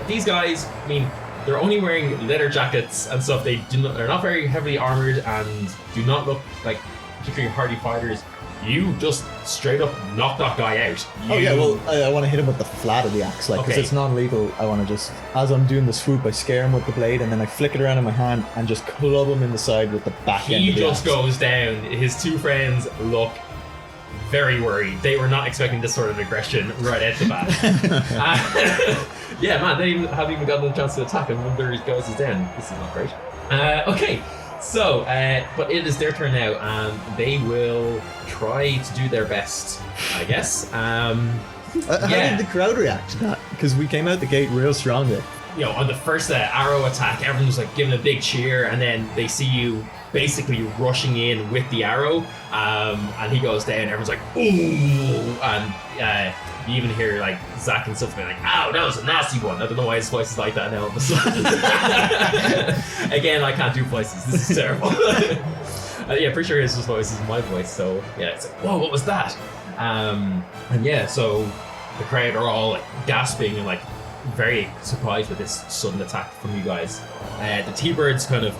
These guys. I mean, they're only wearing leather jackets and stuff. They're not very heavily armored and do not look like particularly hardy fighters. You just straight up knock that guy out. Oh yeah, well I want to hit him with the flat of the axe, like because Okay. it's non-lethal. I want to just, as I'm doing the swoop, I scare him with the blade, and then I flick it around in my hand and just club him in the side with the back end He of the just axe. goes down. His two friends look very worried. They were not expecting this sort of aggression right at the bat. Yeah, man, they haven't even gotten a chance to attack him when their guys is down. This is not great. Okay, so, but it is their turn now, and they will try to do their best, I guess. How yeah. did the crowd react to that? Because we came out the gate real strong there. You know, on the first arrow attack, everyone's like giving a big cheer, and then they see you basically rushing in with the arrow, and he goes down. Everyone's like, "Ooh!" And you even hear like Zach and stuff being like, "Ow, that was a nasty one." I don't know why his voice is like that now. All of a sudden. Again, I can't do voices. This is terrible. Yeah, pretty sure his voice is my voice. So yeah, it's like, "Whoa, what was that?" And yeah, so the crowd are all like gasping and like very surprised with this sudden attack from you guys. The T-Birds kind of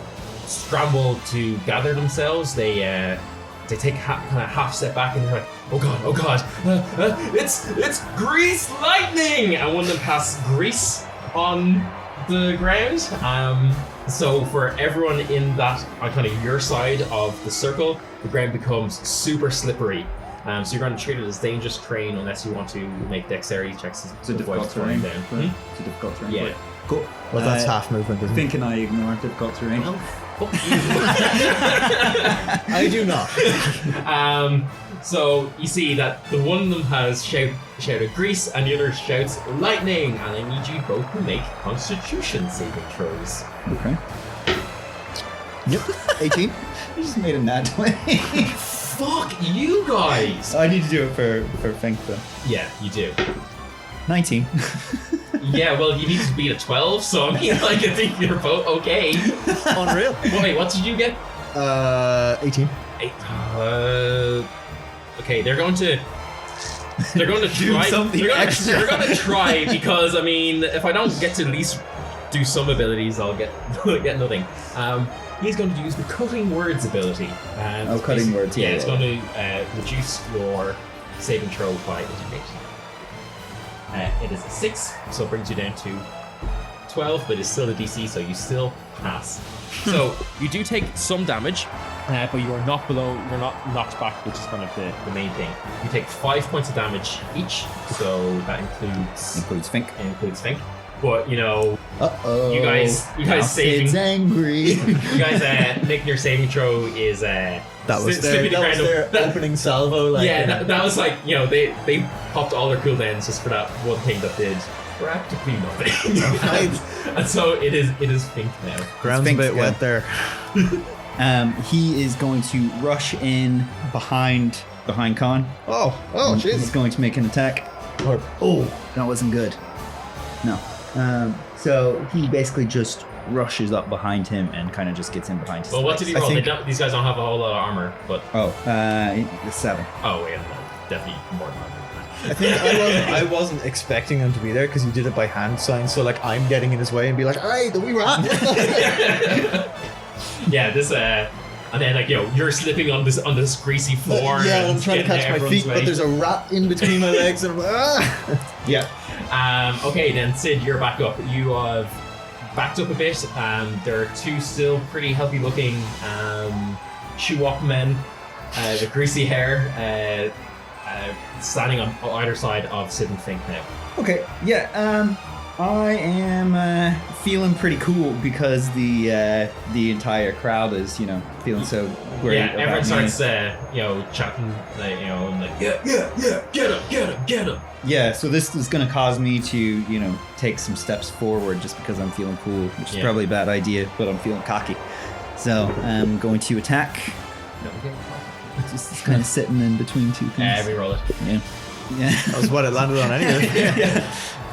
scramble to gather themselves. They take kind of half step back and they're like, oh god, it's grease lightning! And one of them casts grease on the ground. So for everyone in that, on kind of your side of the circle, the ground becomes super slippery. So you're going to treat it as dangerous terrain unless you want to make dexterity checks. It's a difficult terrain. Down. It's a difficult terrain. Yeah. Cool. Well, that's half movement, isn't it? Can I ignore difficult terrain? Fuck you. I do not. So you see that the one of them has shouted grease and the other shouts lightning, and I need you both to make Constitution saving throws. Okay. Yep, 18. You just made a nat 20. Fuck you guys! I need to do it for Fink though. Yeah, you do. 19. Yeah, well, you need to beat a 12, so I mean, like, I think you're both okay. Unreal. Wait, what did you get? 18. 8. Okay, they're going to try something extra. They're going to try because I mean, if I don't get to at least do some abilities, I'll get nothing. He's going to use the cutting words ability. Cutting words. Yeah, it's going to reduce your saving throw by 8. It is a 6, so it brings you down to 12, but it's still a DC, so you still pass. So you do take some damage, but you're not knocked back, which is kind of the main thing. You take 5 points of damage each, so that includes Fink. But Uh-oh. you guys saving. Sid's angry. You guys making your saving throw is That was slipping their, the that was ground. their opening salvo. Like, That was like they popped all their cooldowns just for that one thing that did practically nothing. And so it is Fink now. ground's a Fink's bit go. wet there. He is going to rush in behind Conn. Oh, He's going to make an attack. Oh, that wasn't good. No. So he basically just rushes up behind him and kind of just gets in behind his Well, what did he legs. roll? These guys don't have a whole lot of armor, but The 7. oh yeah, no, definitely more than that. I think I wasn't expecting him to be there because he did it by hand sign. So like I'm getting in his way and be like, "Hey, the wee rat." Yeah, this and then you're slipping on this greasy floor. Yeah, and I'm trying to getting catch my everyone's feet, way. but there's a rat in between my legs, and I'm like, ah. Yeah. Okay, then Sid, you're back up. You have backed up a bit. There are 2 still pretty healthy looking shoe-up men with greasy hair standing on either side of Sid and Fink now. Okay. Yeah. I am feeling pretty cool because the entire crowd is feeling so great. Yeah, about everyone me. starts chatting like yeah, get him. Yeah, so this is going to cause me to, take some steps forward just because I'm feeling cool, which is probably a bad idea, but I'm feeling cocky. So I'm going to attack. Just kind of sitting in between 2 things. Reroll it. Yeah. That was what it landed on anyway.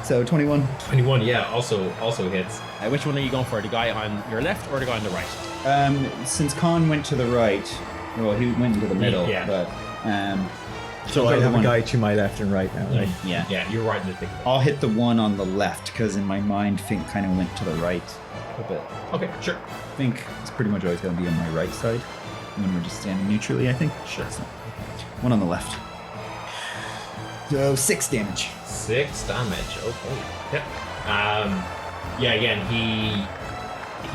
So 21. 21, yeah, also hits. Which one are you going for? The guy on your left or the guy on the right? Since Conn went to the right, well, he went into the middle, Yeah. but So I'll I go have the a one- guy to my left and right now, right? Yeah. Yeah, you're right in the thick of it. I'll hit the one on the left because in my mind, Fink kind of went to the right a bit. Okay, sure. Fink is pretty much always going to be on my right side when we're just standing neutrally, I think. Sure. So, one on the left. So 6 damage. 6 damage. Okay. Yep. Yeah. Again, he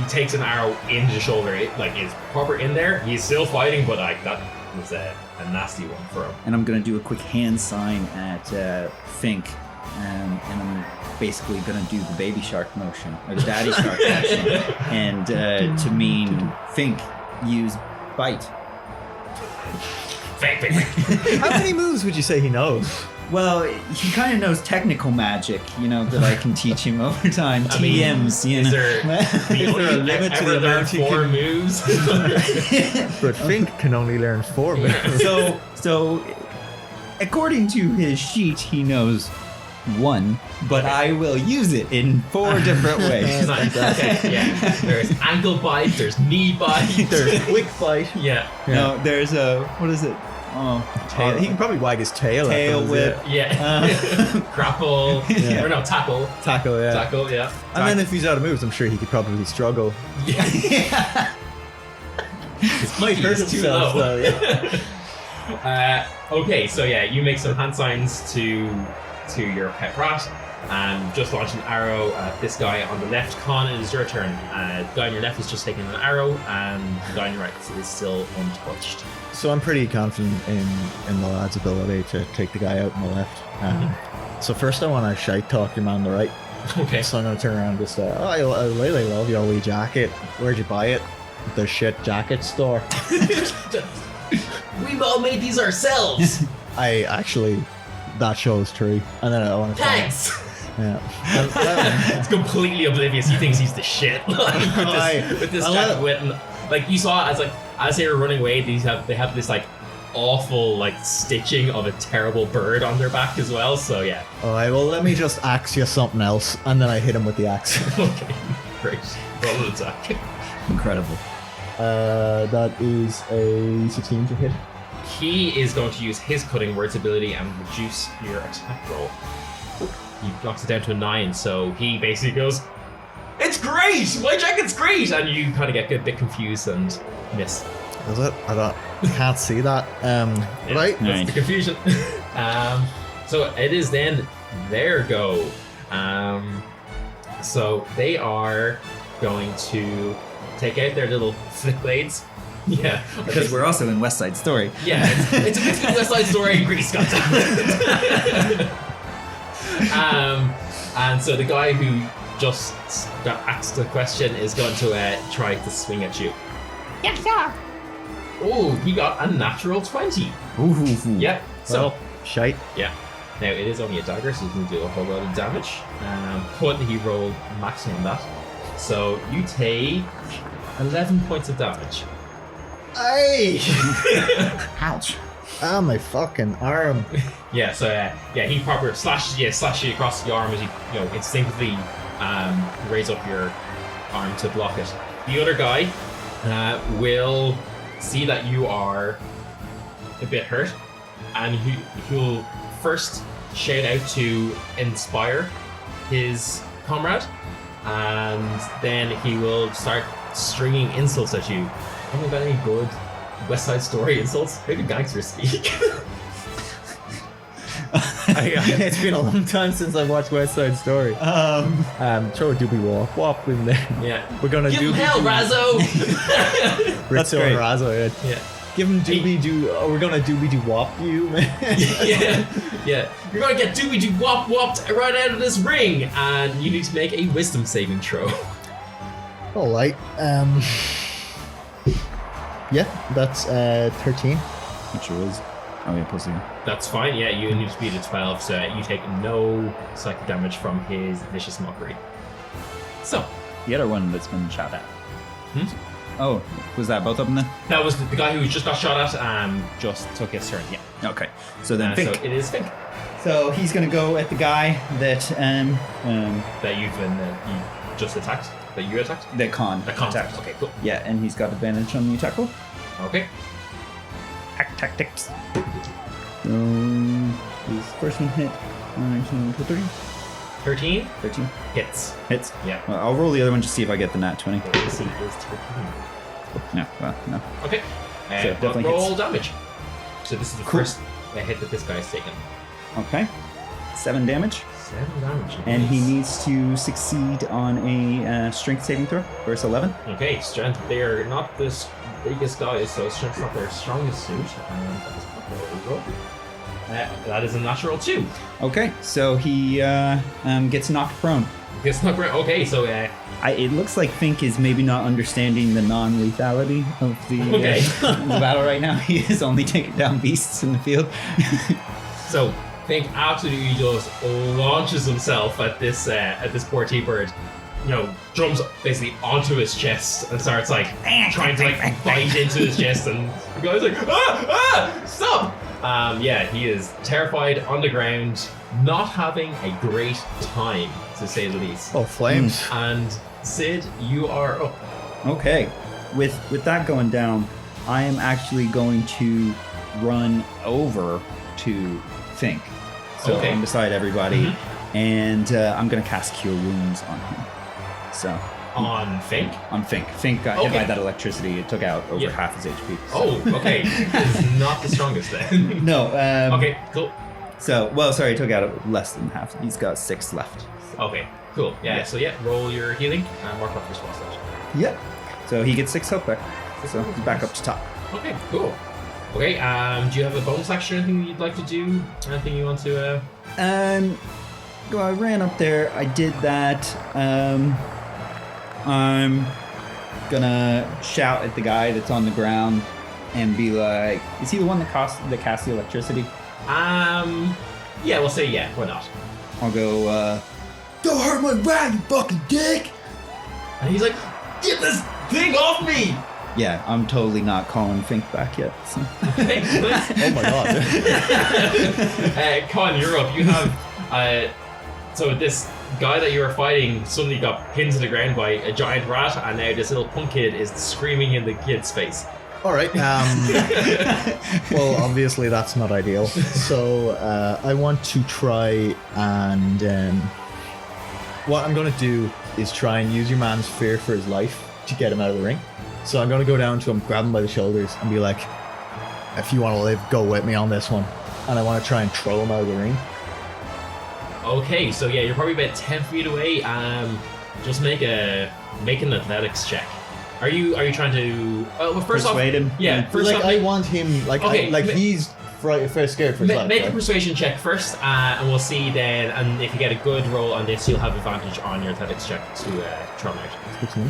takes an arrow into the shoulder. It is proper in there. He's still fighting, but that was a nasty one for him. And I'm going to do a quick hand sign at Fink. And I'm basically going to do the baby shark motion, or the daddy shark motion. And to mean Fink, use bite. Fake. How many moves would you say he knows? Well, he kind of knows technical magic, that I can teach him over time. I mean, TMs, Is there a limit to the amount he 4 can- moves? But Fink can only learn 4 moves. So, according to his sheet, he knows 1, but I will use it in 4 different ways. Nice. Okay, yeah. There's ankle bite. There's knee bite. There's quick bite. Yeah. No, there's a, what is it? Oh, Tail. He can probably wag his tail. tail afterwards, whip. Yeah. Grapple. Yeah. Or no, tackle. yeah. Tackle, yeah. Tackle. Yeah. And then if he's out of moves, I'm sure he could probably struggle. Yeah. Might hurt He's too himself, low. though, yeah. Okay, so yeah, you make some hand signs to your pet rat, and just launch an arrow at this guy on the left. Conn, it is your turn. The guy on your left is just taking an arrow, and the guy on your right is still untouched. So I'm pretty confident in the lad's ability to take the guy out on the left. So first I want to shite talk your man on the right. Okay. So I'm going to turn around and just say, I really love your wee jacket. Where'd you buy it? The shit jacket store. We all made these ourselves. I actually, that shows true. And then I want to Thanks. Yeah. It's completely oblivious. He thinks he's the shit. With this jacket with, like you saw as they were running away, they have this awful stitching of a terrible bird on their back as well. So yeah. Alright, well let me just axe you something else. And then I hit him with the axe. Okay. Great. Roll an attack. Incredible. That is a 16 to hit. He is going to use his cutting words ability and reduce your attack roll. He knocks it down to a 9, so he basically goes, "It's great! My jacket's great!" And you kind of get a bit confused and miss. Is it? I can't see that. Yeah, Right? That's the confusion. So it is then their go. So they are going to take out their little flick blades Yeah. Because we're also in West Side Story. Yeah, it's a bit West Side Story in Greece, goddammit. And so the guy who just got asked the question is going to try to swing at you. Yeah, sure. Oh, he got a natural 20. Ooh. Yep. So, Well, shite. yeah. Now, it is only a dagger, so you can do a whole lot of damage. But he rolled maximum on that. So, you take 11 points of damage. Hey! Ouch. Ah, my fucking arm. Yeah, so, he probably slashes you across the arm as you instinctively raise up your arm to block it. The other guy will see that you are a bit hurt, and he'll first shout out to inspire his comrade, and then he will start stringing insults at you. Have you got any good West Side Story insults? How do gangsters speak? It's been a long time since I've watched West Side Story. Throw a doobie wop in there. Yeah. We're gonna Give him doobie hell, Razzo! Rizzo and Razzo. Yeah. Give him doobie doo. Oh, we're gonna doobie doo wop you, man. Yeah. You're gonna get doobie doo wop wopped right out of this ring, and you need to make a wisdom saving throw. All right. Yeah, that's 13. Which was. Oh, yeah, plus 0. That's fine, yeah, you need to beat a 12, so you take no psychic damage from his vicious mockery. So, The other one that's been shot at. Oh, was that both of them then? that was the guy who just got shot at, Just took his turn, yeah. Okay. So then so Fink. it is Fink So he's gonna go at the guy that that you've been, you just attacked, that you attacked? The Conn. The contact, okay, cool. Yeah, and he's got advantage on the attack roll. Okay. Hack tactics. So his first one hit. 13. 13 13. hits. Hits. Yeah. Well, I'll roll the other one to see if I get the nat 20. The AC is 13. No, well, no. Okay. So it definitely roll hits. damage. So this is the Cool. first hit that this guy's taken. Okay. 7 damage. 7 damage. And he Nice. needs to succeed on a strength saving throw. Verse 11. Okay, strength. They are not the biggest guys, so strength's not their strongest suit. That is not what we roll. That is a natural 2. Okay, so he gets knocked prone. It's not great. Okay, so It looks like Fink is maybe not understanding the non-lethality of the, Okay. the battle right now. He is only taking down beasts in the field. so Fink absolutely just launches himself at this poor T-bird. Jumps basically onto his chest and starts trying to bite into his chest, and the guy's like, stop! He is terrified on the ground, not having a great time, to say the least. Oh, flames. And Sid, you are up. Okay, with that going down, I am actually going to run over to Fink. So Okay. I'm beside everybody, and I'm going to cast Cure Wounds on him. So On Fink? on Fink. Fink got hit Okay. by that electricity. It took out over Yeah. half his HP. Oh, okay. It's not the strongest then. No. Okay, cool. Sorry, it took out less than half. He's got 6 left. Okay, cool. Yeah, so roll your healing and mark off your spell slot. Yep. So he gets 6 health back. So he's back up to top. Okay, cool. Okay, do you have a bonus action or anything you'd like to do? Anything you want to Well, I ran up there. I did that. I'm gonna shout at the guy that's on the ground and be like, "Is he the one that cast the electricity?" Yeah, we'll say yeah, why not? I'll go, "Don't hurt my rat, you fucking dick!" And he's like, get this thing off me! Yeah, I'm totally not calling Fink back yet. So. Okay, nice. Oh my god. Conn, you're up. You have, so this guy that you were fighting suddenly got pinned to the ground by a giant rat, and now this little punk kid is screaming in the kid's face. All right. Well, obviously that's not ideal. So I want to try and what I'm going to do is try and use your man's fear for his life to get him out of the ring. So I'm going to go down to him, grab him by the shoulders, and be like, "If you want to live, go with me on this one." And I want to try and throw him out of the ring. Okay, so yeah, you're probably about 10 feet away. Just make an athletics check. Are you trying to? Well, first Persuade off, him? Yeah, first like off, I want him, like Okay, he's first scared for his life. make a right? persuasion check first, and we'll see then. And if you get a good roll on this, you'll have advantage on your athletics check to throw him out. 16.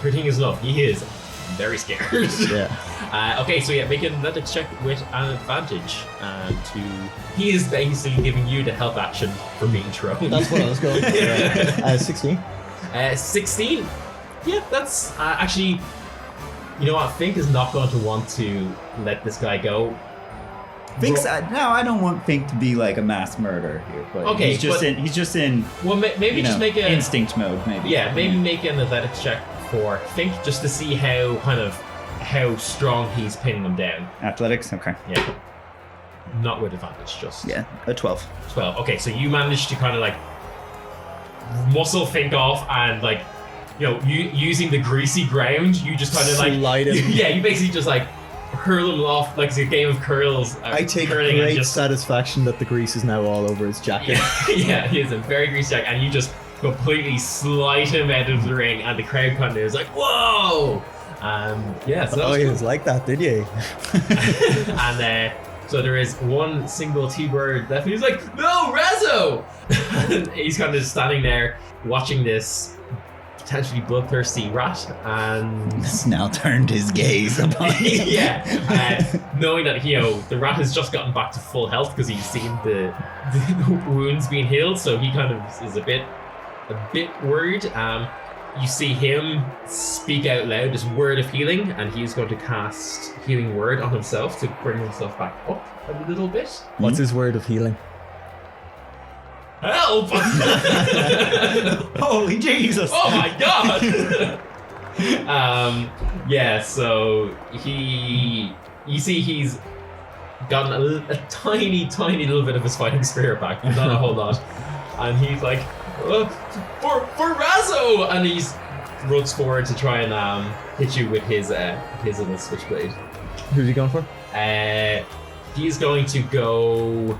13 is enough. He is very scared. Yeah. Okay, so yeah, make an athletics check with an advantage. He is basically giving you the help action for being thrown. That's what I was going for. 16. 16. Yeah, that's actually. You know what? Fink is not going to want to let this guy go. Fink's no, I don't want Fink to be like a mass murderer here. But Okay, he's just in. Well, maybe just make a instinct mode. Maybe. Yeah, maybe make an athletics check for Fink just to see how strong he's pinning him down. Athletics. Okay. Yeah. Not with advantage, just Yeah, a 12. 12. Okay, so you managed to kind of like muscle Fink off and like, you know, using the greasy ground, you just kind of like Slide him. Yeah, you basically just like hurl him off like it's a game of curls. I take curling and great just, satisfaction that the grease is now all over his jacket. yeah, he is a very greasy jacket, and you just completely slide him out of the ring, and the crowd kind of is like, whoa! Yeah, so that was He cool. was like that, did you? And so there is one single T-bird left, and he's like, no, Razzo! And he's kind of standing there watching this potentially bloodthirsty rat, and He's now turned his gaze upon you. knowing that the rat has just gotten back to full health because he's seen the wounds being healed, so he kind of is a bit worried. You see him speak out loud this word of healing, and he's going to cast healing word on himself to bring himself back up a little bit. What's his word of healing? Help! Holy Jesus! Oh my god! So you see he's gotten a tiny little bit of his fighting spirit back, but not a whole lot. And he's like, for Razzo! And he runs forward to try and hit you with his little switchblade. Who's he going for? He's going to go.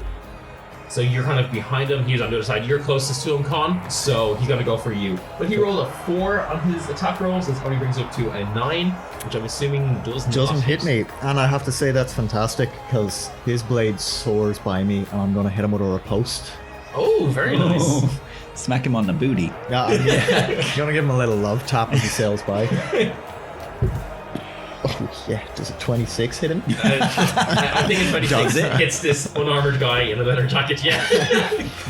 So you're kind of behind him, he's on the other side. You're closest to him, Conn, so he's going to go for you. But he rolled a 4 on his attack roll, so this only brings up to a 9, which I'm assuming doesn't Hit me. And I have to say that's fantastic because his blade soars by me and I'm going to hit him with a riposte. Oh, very nice. Oh, smack him on the booty. Yeah, I'm going to give him a little love tap as he sails by. Oh, yeah. Does a 26 hit him? I think it's 26 hits this unarmored guy in a leather jacket, yeah.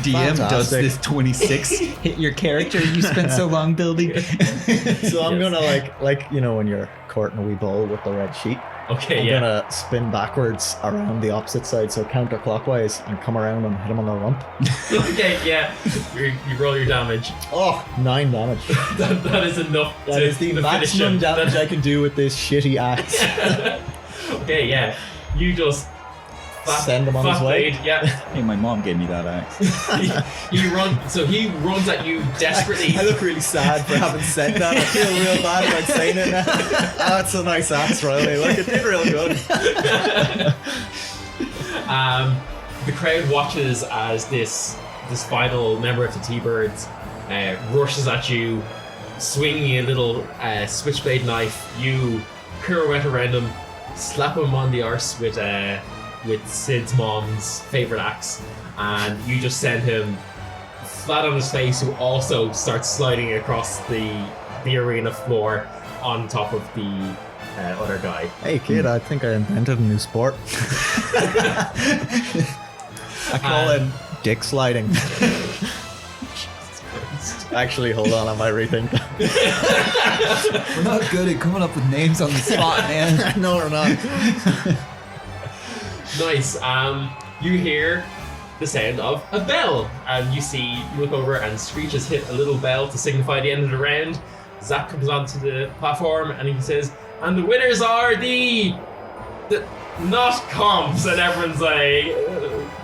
DM, does Fantastic. this 26 hit your character you spent so long building? So I'm Yes. going to, like, you know, when you're courting a wee ball with the red sheet, Okay, I'm yeah. going to spin backwards around the opposite side, so counterclockwise, and come around and hit him on the rump. Okay, yeah. You roll your damage. Oh, 9 damage. That is enough That to is the finish maximum him. damage I can do with this shitty axe. Okay, yeah. You just Send him on his way. blade, yeah. Hey, my mom gave me that axe. he runs at you desperately. I look really sad for having said that. I feel real bad about saying it now. Oh, it's a nice axe, Riley. Look, it did real good. The crowd watches as this final member of the T-Birds rushes at you, swinging a little switchblade knife. You pirouette around him, slap him on the arse with Sid's mom's favorite axe, and you just send him flat on his face, who also starts sliding across the arena floor on top of the other guy. Hey, kid, I think I invented a new sport. I call it dick sliding. Actually, hold on, I might rethink that. We're not good at coming up with names on the spot, man. No, we're not. Nice. You hear the sound of a bell, and you look over, and Screech has hit a little bell to signify the end of the round. Zach comes onto the platform, and he says, "And the winners are the not comps," and everyone's like,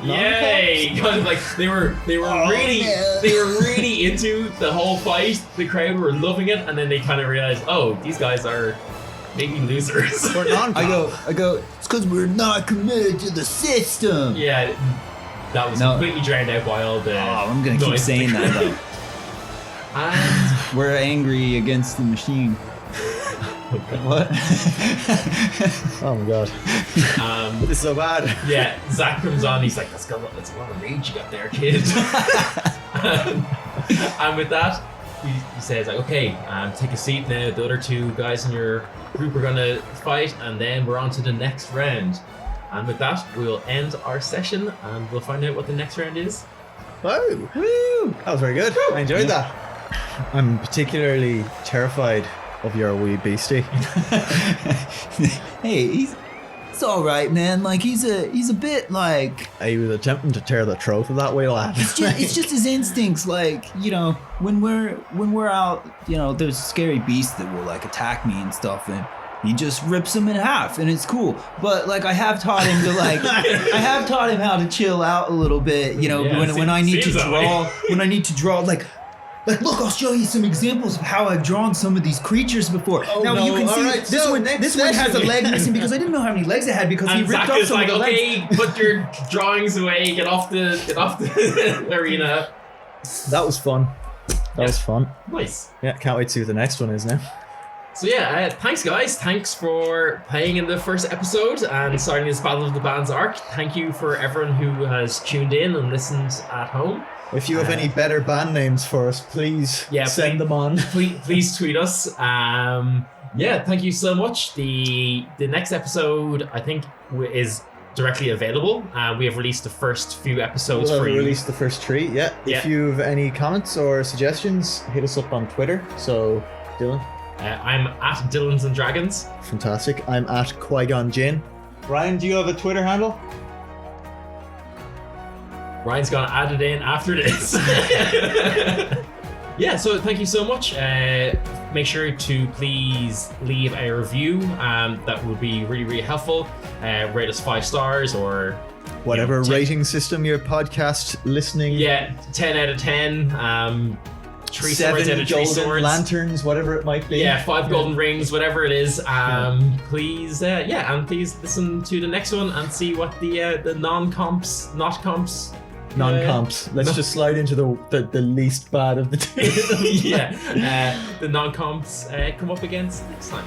"Yay!" Kind of like they were really into the whole fight. The crowd were loving it, and then they kind of realized, oh, these guys are maybe losers. We're non I go, it's because we're not committed to the system. Yeah, that was completely drowned out by all the. Oh, I'm gonna keep noise of the saying that crowd. though. And We're angry against the machine. What? Oh my god. This is so bad. Yeah, Zach comes on. He's like, that's a lot of rage you got there, kid. And with that, he says, like, okay, take a seat now. The other two guys in your group are gonna fight, and then we're on to the next round. And with that, we'll end our session, and we'll find out what the next round is. Whoa! Woo! That was very good. I enjoyed that. I'm particularly terrified of your wee beastie. Hey, it's all right, man. Like he's a bit like I was attempting to tear the throat of that wee lad. it's just his instincts. Like, you know, when we're out, you know, there's scary beasts that will like attack me and stuff, and he just rips them in half, and it's cool. But like, I have taught him to like, I have taught him how to chill out a little bit. You know, Yeah, when I need to seems that draw, way. when I need to draw, like. Look, I'll show you some examples of how I've drawn some of these creatures before. Now no. you can All see right, this so one. next This one has a session. leg missing because I didn't know how many legs it had because he And ripped Zach off is some like, of the legs. okay, put your drawings away, get off the arena. That was fun. That was fun. Nice. Yeah, can't wait to see what the next one is now. So yeah, thanks guys. Thanks for playing in the first episode and starting this Battle of the Bands arc. Thank you for everyone who has tuned in and listened at home. If you have any better band names for us, please send them on. Please tweet us. Yeah, thank you so much. The next episode, I think, is directly available. We have released the first few episodes We'll for have you. released the first 3, yeah. Yeah. If you have any comments or suggestions, hit us up on Twitter. So, Dylan. I'm at Dylan's and Dragons. Fantastic. I'm at Qui-Gon Jinn. Ryan, do you have a Twitter handle? Ryan's gonna add it in after this. Yeah, so thank you so much. Make sure to please leave a review. That would be really, really helpful. Rate us 5 stars or Whatever 10 rating system your podcast listening. Yeah, 10 out of 10. 3 swords out 7 of 3 golden swords. lanterns, whatever it might be. Yeah, 5 golden rings, whatever it is. Please, and please listen to the next one and see what the non-comps, not comps. Non-comps. Let's just slide into the least bad of the two. Yeah, the non-comps come up against next time.